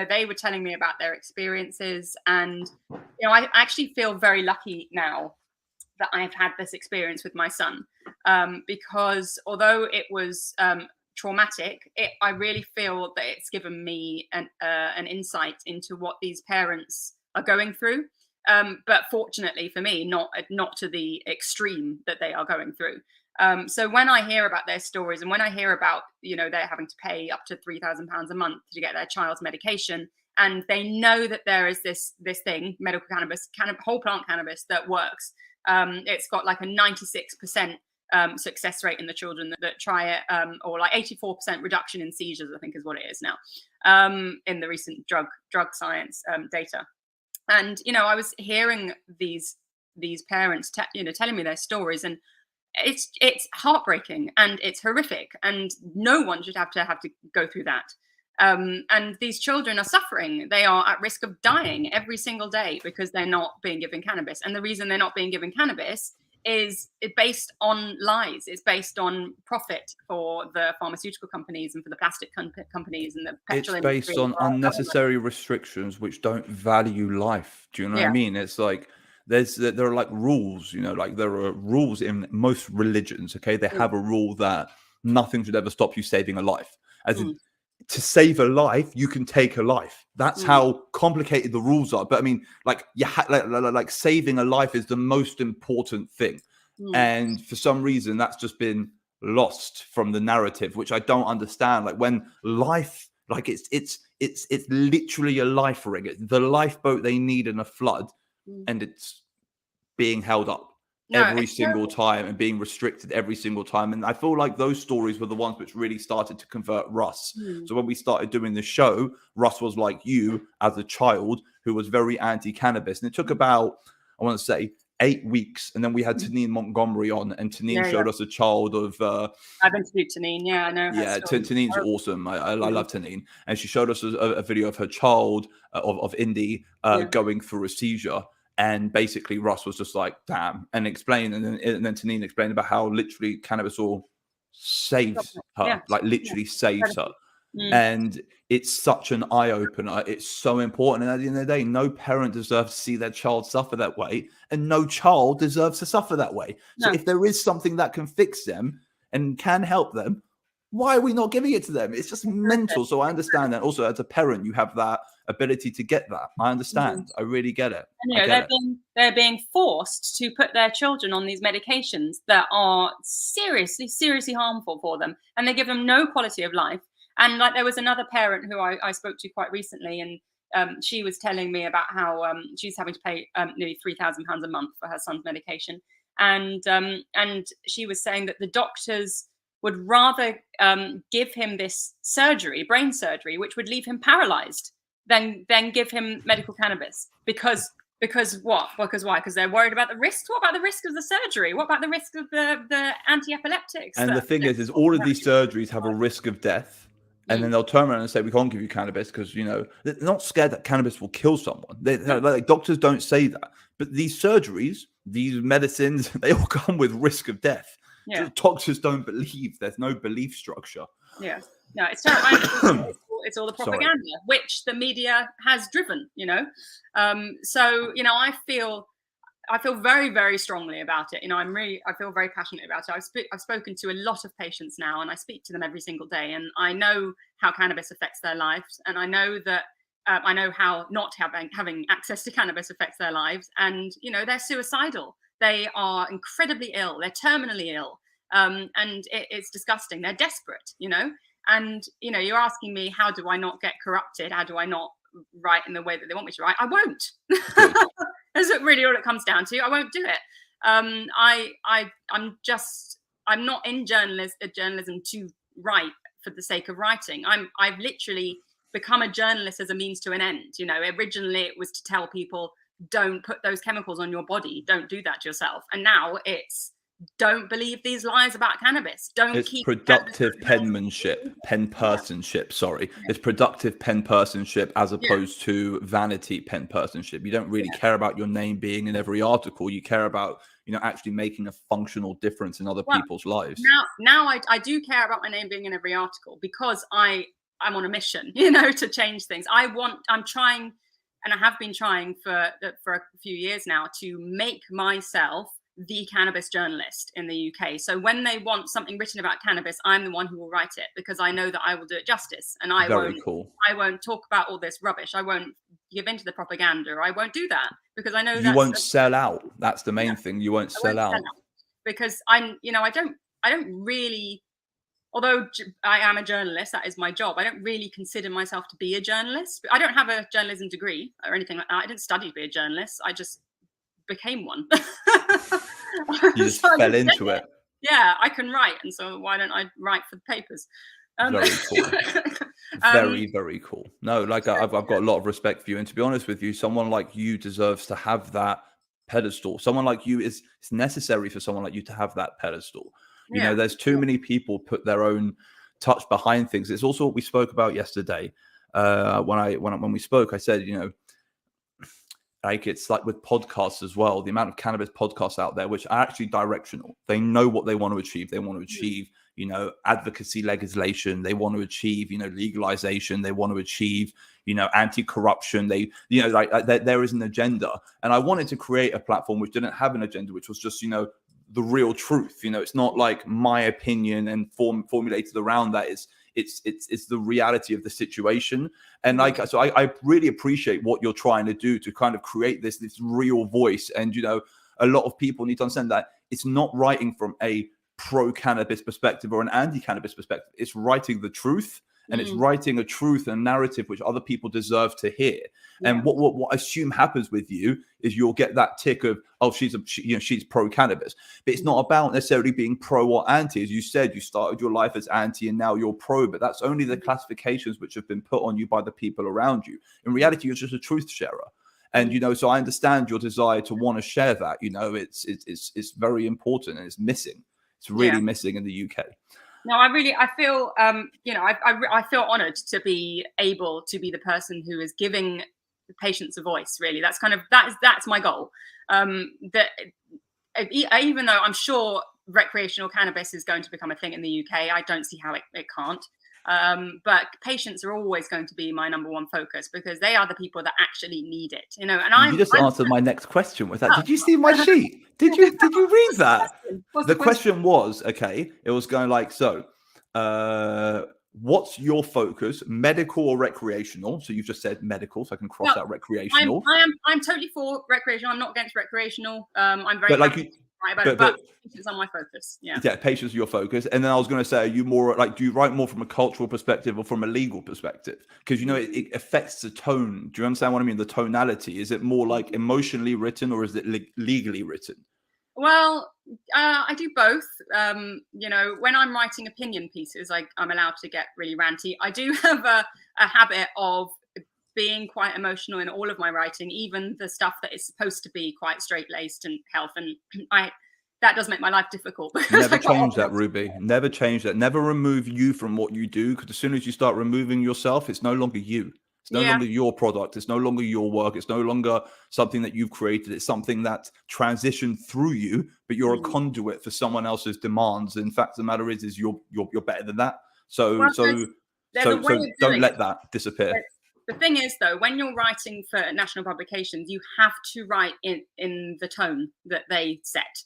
they were telling me about their experiences. And, I actually feel very lucky now that I've had this experience with my son, because although it was traumatic, I really feel that it's given me an insight into what these parents are going through. But fortunately for me, not to the extreme that they are going through. So when I hear about their stories, and when I hear about, they're having to pay up to £3,000 a month to get their child's medication, and they know that there is this thing, medical cannabis, whole plant cannabis, that works. It's got like a 96% success rate in the children that try it, or like 84% reduction in seizures, I think is what it is now, in the recent drug science data. And, I was hearing these parents, telling me their stories, and it's heartbreaking and it's horrific, and no one should have to go through that. And these children are suffering. They are at risk of dying every single day because they're not being given cannabis. And the reason they're not being given cannabis is based on lies. It's based on profit for the pharmaceutical companies and for the plastic companies and the petrol It's industry. based on unnecessary restrictions which don't value life. Do you know what I Yeah. mean? It's like there are like rules, you know, like there are rules in most religions. Okay, they have a rule that nothing should ever stop you saving a life. As in, to save a life, you can take a life. That's how complicated the rules are. But I mean, like like saving a life is the most important thing, and for some reason, that's just been lost from the narrative, which I don't understand. Like when life, like it's literally a life ring. It's the lifeboat they need in a flood, and it's being held up No, every it's single terrible. time and being restricted every single time. And I feel like those stories were the ones which really started to convert Russ. So when we started doing the show, Russ was like you as a child who was very anti-cannabis. And it took about, I want to say, 8 weeks. And then we had Tanine Montgomery on, and Tanine Yeah, showed us a child of I've interviewed Tanine. Yeah, I know her yeah, story. Tanine's awesome. I love Tanine, and she showed us a video of her child of Indy going through a seizure, and basically Russ was just like, "Damn," and explained, and then Tanine explained about how literally cannabis all saves her, Yeah, like literally saves her, Mm. and it's such an eye opener. It's so important, and at the end of the day, no parent deserves to see their child suffer that way, and no child deserves to suffer that way. So No. if there is something that can fix them and can help them, why are we not giving it to them? It's just mental. So I understand that. Also, as a parent, you have that ability to get that. I understand. I really get it. And, I you know, get it. they're being forced to put their children on these medications that are seriously harmful for them, and they give them no quality of life. And like there was another parent who I spoke to quite recently, and she was telling me about how she's having to pay nearly £3,000 a month for her son's medication, and she was saying that the doctors would rather give him this surgery, brain surgery, which would leave him paralyzed, than give him medical cannabis. Because what? Because why? Because they're worried about the risks. What about the risk of the surgery? What about the risk of the anti-epileptics? And the thing is all of these surgeries have a risk of death. And then they'll turn around and say, we can't give you cannabis because, you know, they're not scared that cannabis will kill someone. Like, doctors don't say that. But these surgeries, these medicines, they all come with risk of death. Yeah. Doctors don't believe. There's no belief structure. Yeah. No, it's terrible. It's all the propaganda, which the media has driven, you know. So, you know, I feel very, very strongly about it. You know, I feel very passionate about it. I've spoken to a lot of patients now, and I speak to them every single day, and I know how cannabis affects their lives, and I know that I know how not having access to cannabis affects their lives, and you know, they're suicidal. They are incredibly ill. They're terminally ill, and it's disgusting. They're desperate, you know. And you know, you're asking me, how do I not get corrupted? How do I not write in the way that they want me to write? I won't. That's really all it comes down to. I won't do it. I'm not in journalism to write for the sake of writing. I've literally become a journalist as a means to an end. You know, originally it was to tell people, don't put those chemicals on your body. Don't do that to yourself. And now it's, don't believe these lies about cannabis. It's productive penmanship, pen-personship, sorry. It's productive pen-personship as opposed to vanity pen-personship. You don't really care about your name being in every article. You care about, you know, actually making a functional difference in other people's lives. Now I do care about my name being in every article because I'm on a mission, you know, to change things. I'm trying, and I have been trying for a few years now, to make myself the cannabis journalist in the UK. So when they want something written about cannabis, I'm the one who will write it, because I know that I will do it justice, and I won't talk about all this rubbish. I won't give into the propaganda. I won't do that, because I know you won't sell out. That's the main thing. You won't sell out. Because I don't really, although I am a journalist, that is my job, I don't really consider myself to be a journalist. I don't have a journalism degree or anything like that. I didn't study to be a journalist. I just became one. You just fell into it. Yeah, I can write, and so why don't I write for the papers? Very cool. Very, very cool. No, like I've got a lot of respect for you, and to be honest with you, someone like you deserves to have that pedestal. Someone like you it's necessary for someone like you to have that pedestal. You know, there's too many people put their own touch behind things. It's also what we spoke about yesterday. When we spoke, I said, you know, like it's like with podcasts as well, the amount of cannabis podcasts out there, which are actually directional. They know what they want to achieve. They want to achieve, you know, advocacy legislation. They want to achieve, you know, legalization. They want to achieve, you know, anti-corruption. They, you know, like there is an agenda. And I wanted to create a platform which didn't have an agenda, which was just, you know, the real truth. You know, it's not like my opinion and formulated around that. It's the reality of the situation. And like, so I really appreciate what you're trying to do to kind of create this real voice. And, you know, a lot of people need to understand that it's not writing from a pro-cannabis perspective or an anti-cannabis perspective. It's writing the truth, and it's writing a truth and narrative which other people deserve to hear. And what I assume happens with you is you'll get that tick of, oh, she's pro-cannabis. But it's not about necessarily being pro or anti. As you said, you started your life as anti and now you're pro, but that's only the classifications which have been put on you by the people around you. In reality, you're just a truth sharer. And, you know, so I understand your desire to want to share that. You know, it's very important, and it's missing. It's really missing in the UK. No, I feel, you know, I feel honored to be able to be the person who is giving the patients a voice. Really, that's my goal. That even though I'm sure recreational cannabis is going to become a thing in the UK, I don't see how it can't. But patients are always going to be my number one focus, because they are the people that actually need it. You know, and you just answered my next question with that. Did you see my sheet? Did you read that? The question was, okay, it was going like, so what's your focus, medical or recreational? So you've just said medical, so I can cross out recreational. I'm totally for recreational. I'm not against recreational. I'm very right about it, but patients are my focus. Yeah, patients are your focus. And then I was going to say, are you more like, do you write more from a cultural perspective or from a legal perspective? Because, you know, it affects the tone. Do you understand what I mean? The tonality. Is it more like emotionally written, or is it legally written? Well, I do both. You know, when I'm writing opinion pieces, I'm allowed to get really ranty. I do have a habit of being quite emotional in all of my writing, even the stuff that is supposed to be quite straight-laced and health. And that does make my life difficult. Never change that, Ruby. Never change that. Never remove you from what you do, because as soon as you start removing yourself, it's no longer you. It's no longer your product. It's no longer your work. It's no longer something that you've created. It's something that transitioned through you, but you're a conduit for someone else's demands. In fact, the matter is you're better than that. So don't let that disappear. The thing is, though, when you're writing for national publications, you have to write in the tone that they set,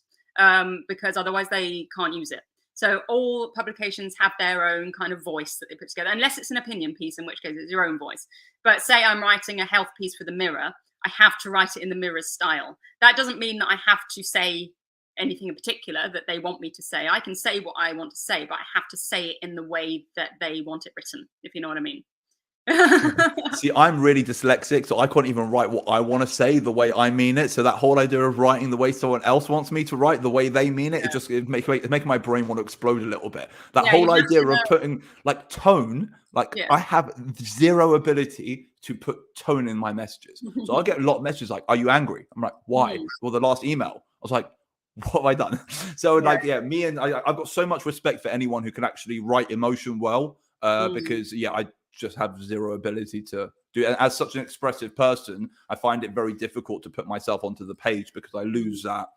because otherwise they can't use it. So all publications have their own kind of voice that they put together, unless it's an opinion piece, in which case it's your own voice. But say I'm writing a health piece for the Mirror, I have to write it in the Mirror's style. That doesn't mean that I have to say anything in particular that they want me to say. I can say what I want to say, but I have to say it in the way that they want it written, if you know what I mean. See, I'm really dyslexic, so I can't even write what I want to say the way I mean it. So that whole idea of writing the way someone else wants me to write, the way they mean it, it's making my brain want to explode a little bit. That whole idea of putting like tone, I have zero ability to put tone in my messages. So I get a lot of messages like, "Are you angry?" I'm like, "Why?" Well, the last email, I was like, "What have I done?" So me and I've got so much respect for anyone who can actually write emotion well, because I just have zero ability to do it. And as such an expressive person, I find it very difficult to put myself onto the page, because I lose that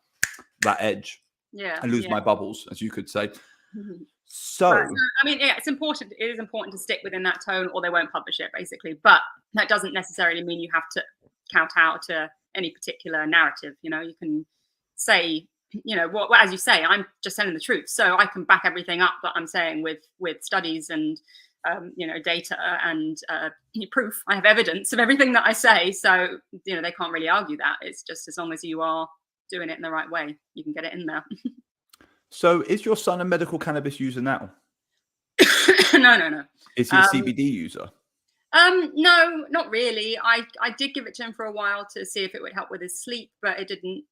edge. I lose my bubbles, as you could say. So I mean, it's important. It is important to stick within that tone, or they won't publish it, basically. But that doesn't necessarily mean you have to kowtow to any particular narrative. You know, you can say, you know, what as you say, I'm just telling the truth, so I can back everything up that I'm saying with studies and you know, data and proof. I have evidence of everything that I say, so you know, they can't really argue that. It's just, as long as you are doing it in the right way, you can get it in there. So is your son a medical cannabis user now? No. Is he a CBD user? No, not really. I did give it to him for a while to see if it would help with his sleep, but it didn't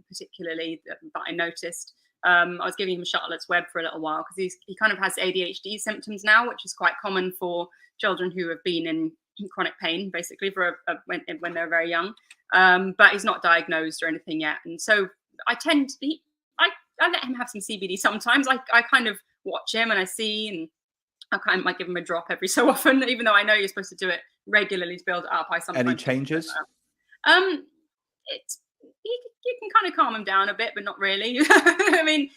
particularly, that I noticed. I was giving him Charlotte's Web for a little while, because he kind of has ADHD symptoms now, which is quite common for children who have been in chronic pain, basically, when they're very young. But he's not diagnosed or anything yet, and so I let him have some CBD sometimes. I kind of watch him and I see, and I kind of might give him a drop every so often, even though I know you're supposed to do it regularly to build it up. I sometimes any changes? it's you can kind of calm them down a bit, but not really. I mean,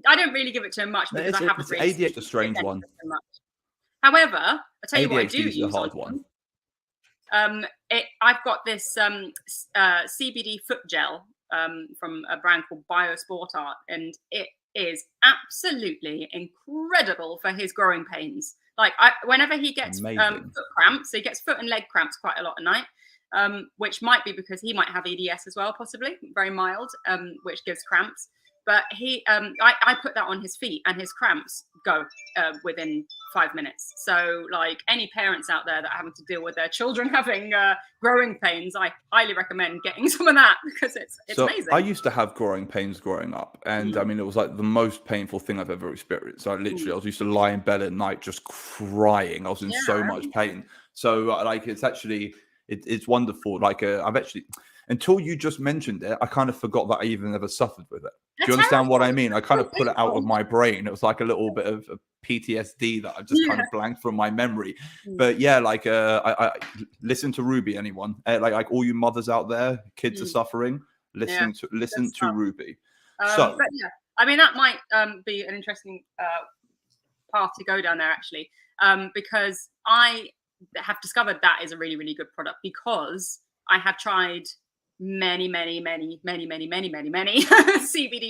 I don't really give it to him much because I haven't really ADHD is a strange one. so much. However, I'll tell you what I do ADHD is a use hard on one. I've got this CBD foot gel from a brand called Biosport Art, and it is absolutely incredible for his growing pains. Like whenever he gets foot cramps, so he gets foot and leg cramps quite a lot at night, which might be because he might have EDS as well, possibly very mild, which gives cramps. But I put that on his feet, and his cramps go within 5 minutes. So, like any parents out there that are having to deal with their children having growing pains, I highly recommend getting some of that because it's amazing. I used to have growing pains growing up, and I mean, it was like the most painful thing I've ever experienced. I used to lie in bed at night just crying. I was in so much pain. So, like, it's actually it's wonderful. Like, I've actually, until you just mentioned it, I kind of forgot that I even ever suffered with it. Do you understand what I mean? I kind of put it out of my brain. It was like a little bit of PTSD that I just kind of blanked from my memory. But yeah, like I listen to Ruby. Anyone like all you mothers out there, kids are suffering. Listen to Ruby. But yeah, I mean that might be an interesting path to go down there actually, because I have discovered that is a really, really good product because I have tried many CBD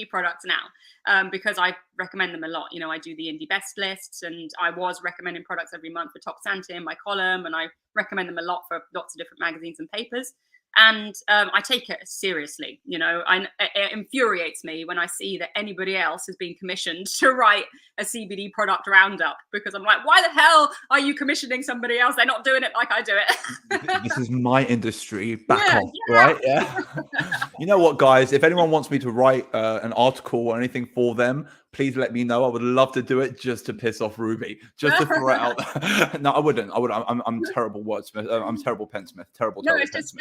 products now, because I recommend them a lot. You know, I do the indie best lists, and I was recommending products every month for Top Santa in my column, and I recommend them a lot for lots of different magazines and papers. And I take it seriously. You know, it infuriates me when I see that anybody else is being commissioned to write a CBD product roundup, because I'm like, why the hell are you commissioning somebody else? They're not doing it like I do it. This is my industry. Back off, right? Yeah. You know what, guys? If anyone wants me to write an article or anything for them, please let me know. I would love to do it just to piss off Ruby, just to throw it out there. No, I wouldn't. I'm terrible wordsmith. I'm terrible pensmith. Terrible. No, it's just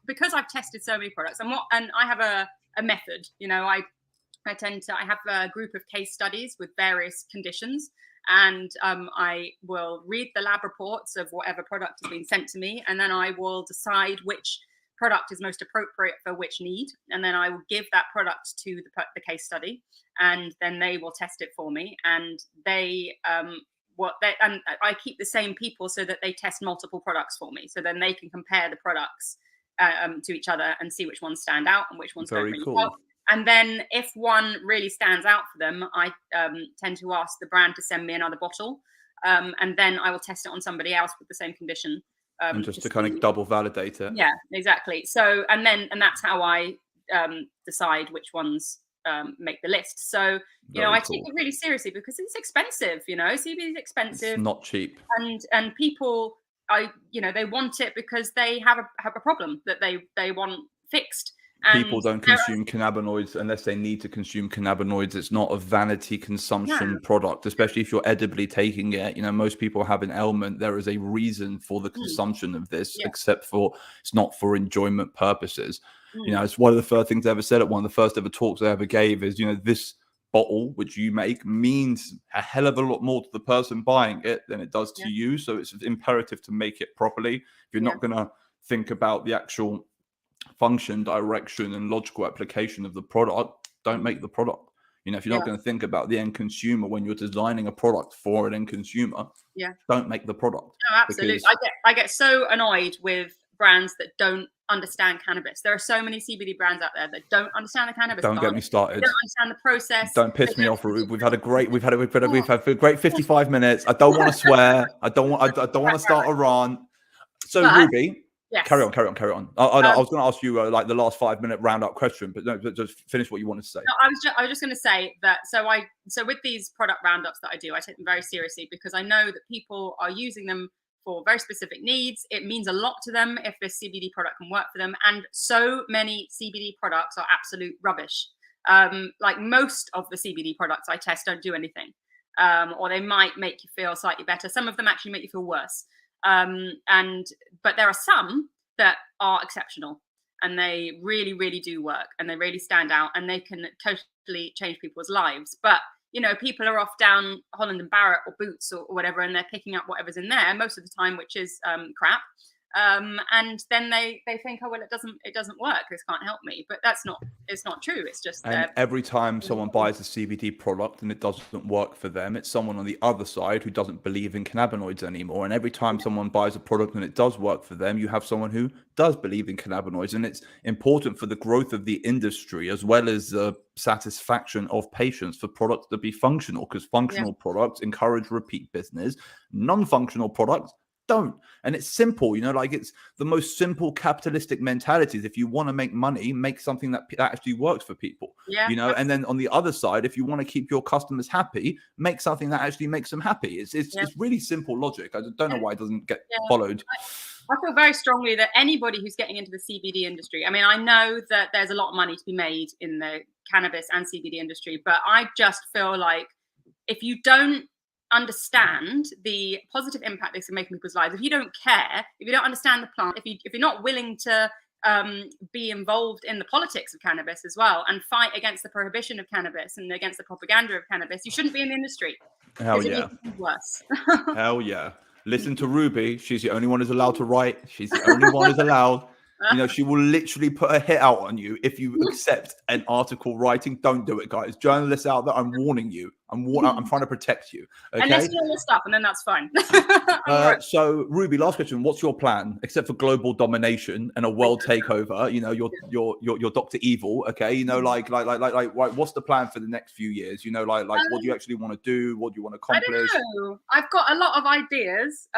because I've tested so many products, and I have a method. You know, I have a group of case studies with various conditions, and I will read the lab reports of whatever product has been sent to me, and then I will decide which product is most appropriate for which need, and then I will give that product to the case study, and then they will test it for me, and and I keep the same people so that they test multiple products for me, so then they can compare the products to each other and see which ones stand out and which ones don't really help. And then if one really stands out for them, I tend to ask the brand to send me another bottle, and then I will test it on somebody else with the same condition. And just to kind of double validate it. Yeah, exactly. So, and that's how I decide which ones make the list. So, you know, I take it really seriously because it's expensive. You know, CBD is expensive. It's not cheap. And people, they want it because they have a problem that they want fixed. And people don't consume cannabinoids unless they need to consume cannabinoids. It's not a vanity consumption product, especially if you're edibly taking it. You know, most people have an ailment. There is a reason for the consumption of this, except for it's not for enjoyment purposes. You know, it's one of the first things I ever said at one of the first ever talks I ever gave is, you know, this bottle which you make means a hell of a lot more to the person buying it than it does to you. So it's imperative to make it properly. If you're not going to think about the actual function, direction, and logical application of the product, don't make the product. You know, if you're not going to think about the end consumer when you're designing a product for an end consumer, don't make the product. No, absolutely. I get so annoyed with brands that don't understand cannabis. There are so many CBD brands out there that don't understand the cannabis. Don't get me started. Don't understand the process. Don't piss me off, Rube. We've had a great 55 minutes. I don't want to swear. I don't want to start a rant. So, Ruby, carry on. I was going to ask you like the last 5-minute roundup question, but no, just finish what you wanted to say. No, I was just going to say that. So with these product roundups that I do, I take them very seriously because I know that people are using them for very specific needs. It means a lot to them if this CBD product can work for them. And so many CBD products are absolute rubbish. Like most of the CBD products I test don't do anything, or they might make you feel slightly better. Some of them actually make you feel worse. But there are some that are exceptional, and they really, really do work, and they really stand out, and they can totally change people's lives. But you know, people are off down Holland and Barrett or Boots or whatever, and they're picking up whatever's in there most of the time, which is crap. And then they think, oh well, it doesn't work. This can't help me. But it's not true. It's just And every time someone buys a CBD product and it doesn't work for them, it's someone on the other side who doesn't believe in cannabinoids anymore. And every time someone buys a product and it does work for them, you have someone who does believe in cannabinoids. And it's important for the growth of the industry as well as the satisfaction of patients for products to be functional, because functional products encourage repeat business. Non-functional products don't. And it's simple, like it's the most simple capitalistic mentalities. If you want to make money, make something that actually works for people. And then on the other side, if you want to keep your customers happy, make something that actually makes them happy. It's really simple logic. I don't know why it doesn't get followed. I feel very strongly that anybody who's getting into the CBD industry, I mean, I know that there's a lot of money to be made in the cannabis and CBD industry, but I just feel like if you don't understand the positive impact this can make in people's lives, if you don't care, if you don't understand the plant, if you're not willing to be involved in the politics of cannabis as well and fight against the prohibition of cannabis and against the propaganda of cannabis, you shouldn't be in the industry. Hell yeah. It makes things worse. Hell yeah. Listen to Ruby. She's the only one who's allowed to write. She's the only one who's allowed. She will literally put a hit out on you if you accept an article writing. Don't do it, guys. Journalists out there, I'm warning you. I'm trying to protect you. Okay? And let's do all this stuff, and then that's fine. So, Ruby, last question. What's your plan, except for global domination and a world takeover? You're Dr. Evil. Okay, what's the plan for the next few years? What do you actually want to do? What do you want to accomplish? I don't know. I've got a lot of ideas.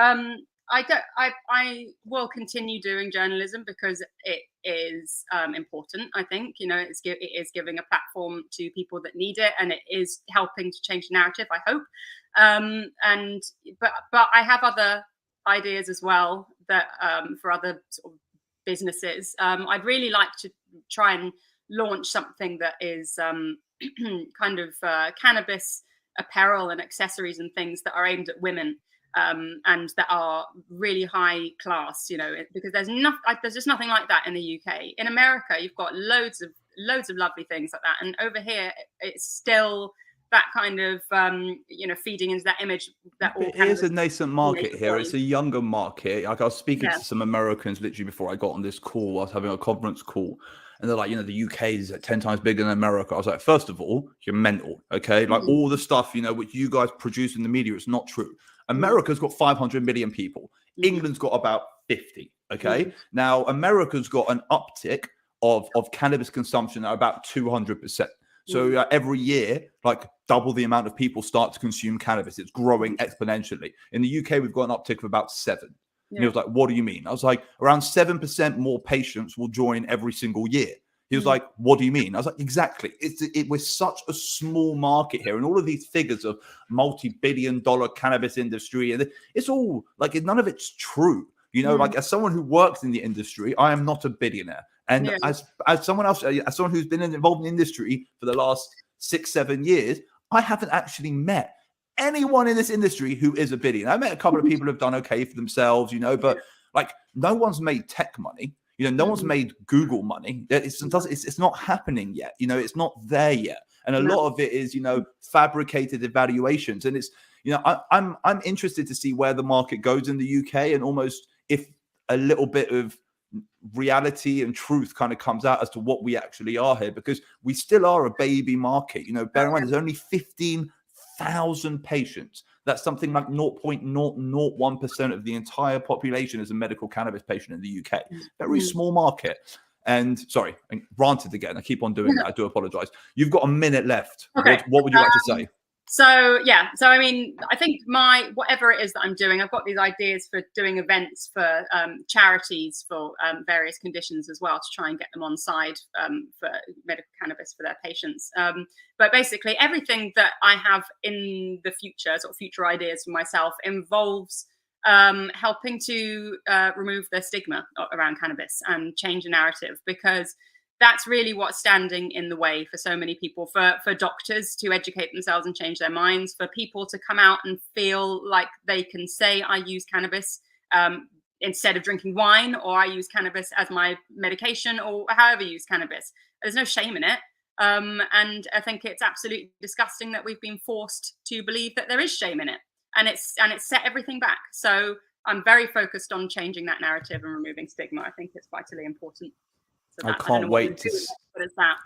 I will continue doing journalism because it is important. I think it is giving a platform to people that need it, and it is helping to change the narrative, I hope. But I have other ideas as well that for other sort of businesses. I'd really like to try and launch something that is kind of cannabis apparel and accessories and things that are aimed at women. And that are really high class, because there's just nothing like that in the UK. In America, you've got loads of lovely things like that, and over here, it's still that kind of feeding into that image that all. It is a nascent market here. It's a younger market. Like I was speaking to some Americans literally before I got on this call. I was having a conference call. And they're like, the UK is 10 times bigger than America. I was like, first of all, you're mental, okay? Like all the stuff, which you guys produce in the media, it's not true. America's got 500 million people. England's got about 50, okay? Now, America's got an uptick of cannabis consumption at about 200%. So every year, like double the amount of people start to consume cannabis. It's growing exponentially. In the UK, we've got an uptick of about 7. And he was like, what do you mean? I was like, around 7% more patients will join every single year. He was like, what do you mean? I was like, exactly. We're such a small market here. And all of these figures of multi-billion-dollar cannabis industry, and it's all like, none of it's true. Like as someone who works in the industry, I am not a billionaire. And as someone else, as someone who's been involved in the industry for the last 6-7 years, I haven't actually met anyone in this industry who is a billionaire. I met a couple of people who've done okay for themselves, but like no one's made tech money. No one's made Google money. It's not happening yet. It's not there yet. And a lot of it is, fabricated evaluations. And it's, I'm interested to see where the market goes in the UK, and almost if a little bit of reality and truth kind of comes out as to what we actually are here, because we still are a baby market. Bear in mind, there's only 15,000 patients. That's something like 0.001% of the entire population is a medical cannabis patient in the UK. Very small market. And sorry, I ranted again. I keep on doing that. I do apologize. You've got a minute left. Okay. What would you like to say? So I mean, I think whatever it is that I'm doing, I've got these ideas for doing events for charities for various conditions as well, to try and get them on side for medical cannabis for their patients. But basically, everything that I have in the future, sort of future ideas for myself, involves helping to remove the stigma around cannabis and change the narrative, because that's really what's standing in the way for so many people, for doctors to educate themselves and change their minds, for people to come out and feel like they can say, I use cannabis instead of drinking wine, or I use cannabis as my medication, or however you use cannabis. There's no shame in it. And I think it's absolutely disgusting that we've been forced to believe that there is shame in it. And it's set everything back. So I'm very focused on changing that narrative and removing stigma. I think it's vitally important. So I can't wait to. What is that?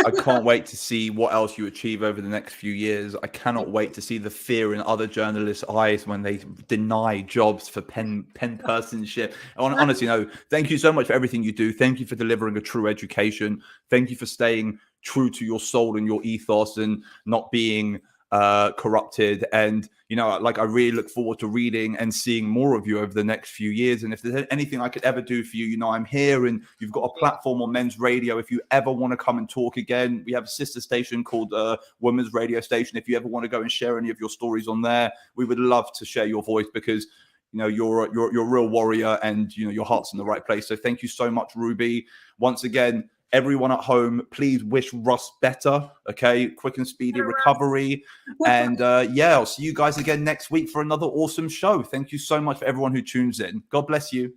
I can't wait to see what else you achieve over the next few years. I cannot wait to see the fear in other journalists' eyes when they deny jobs for pen personship. Honestly, no. Thank you so much for everything you do. Thank you for delivering a true education. Thank you for staying true to your soul and your ethos and not being corrupted. And I really look forward to reading and seeing more of you over the next few years. And if there's anything I could ever do for you, I'm here, and you've got a platform on Men's Radio. If you ever want to come and talk again, we have a sister station called Women's Radio Station. If you ever want to go and share any of your stories on there, we would love to share your voice, because you're a real warrior, and your heart's in the right place. So thank you so much, Ruby. Once again, everyone at home, please wish Russ better. Okay, quick and speedy recovery. And I'll see you guys again next week for another awesome show. Thank you so much for everyone who tunes in. God bless you.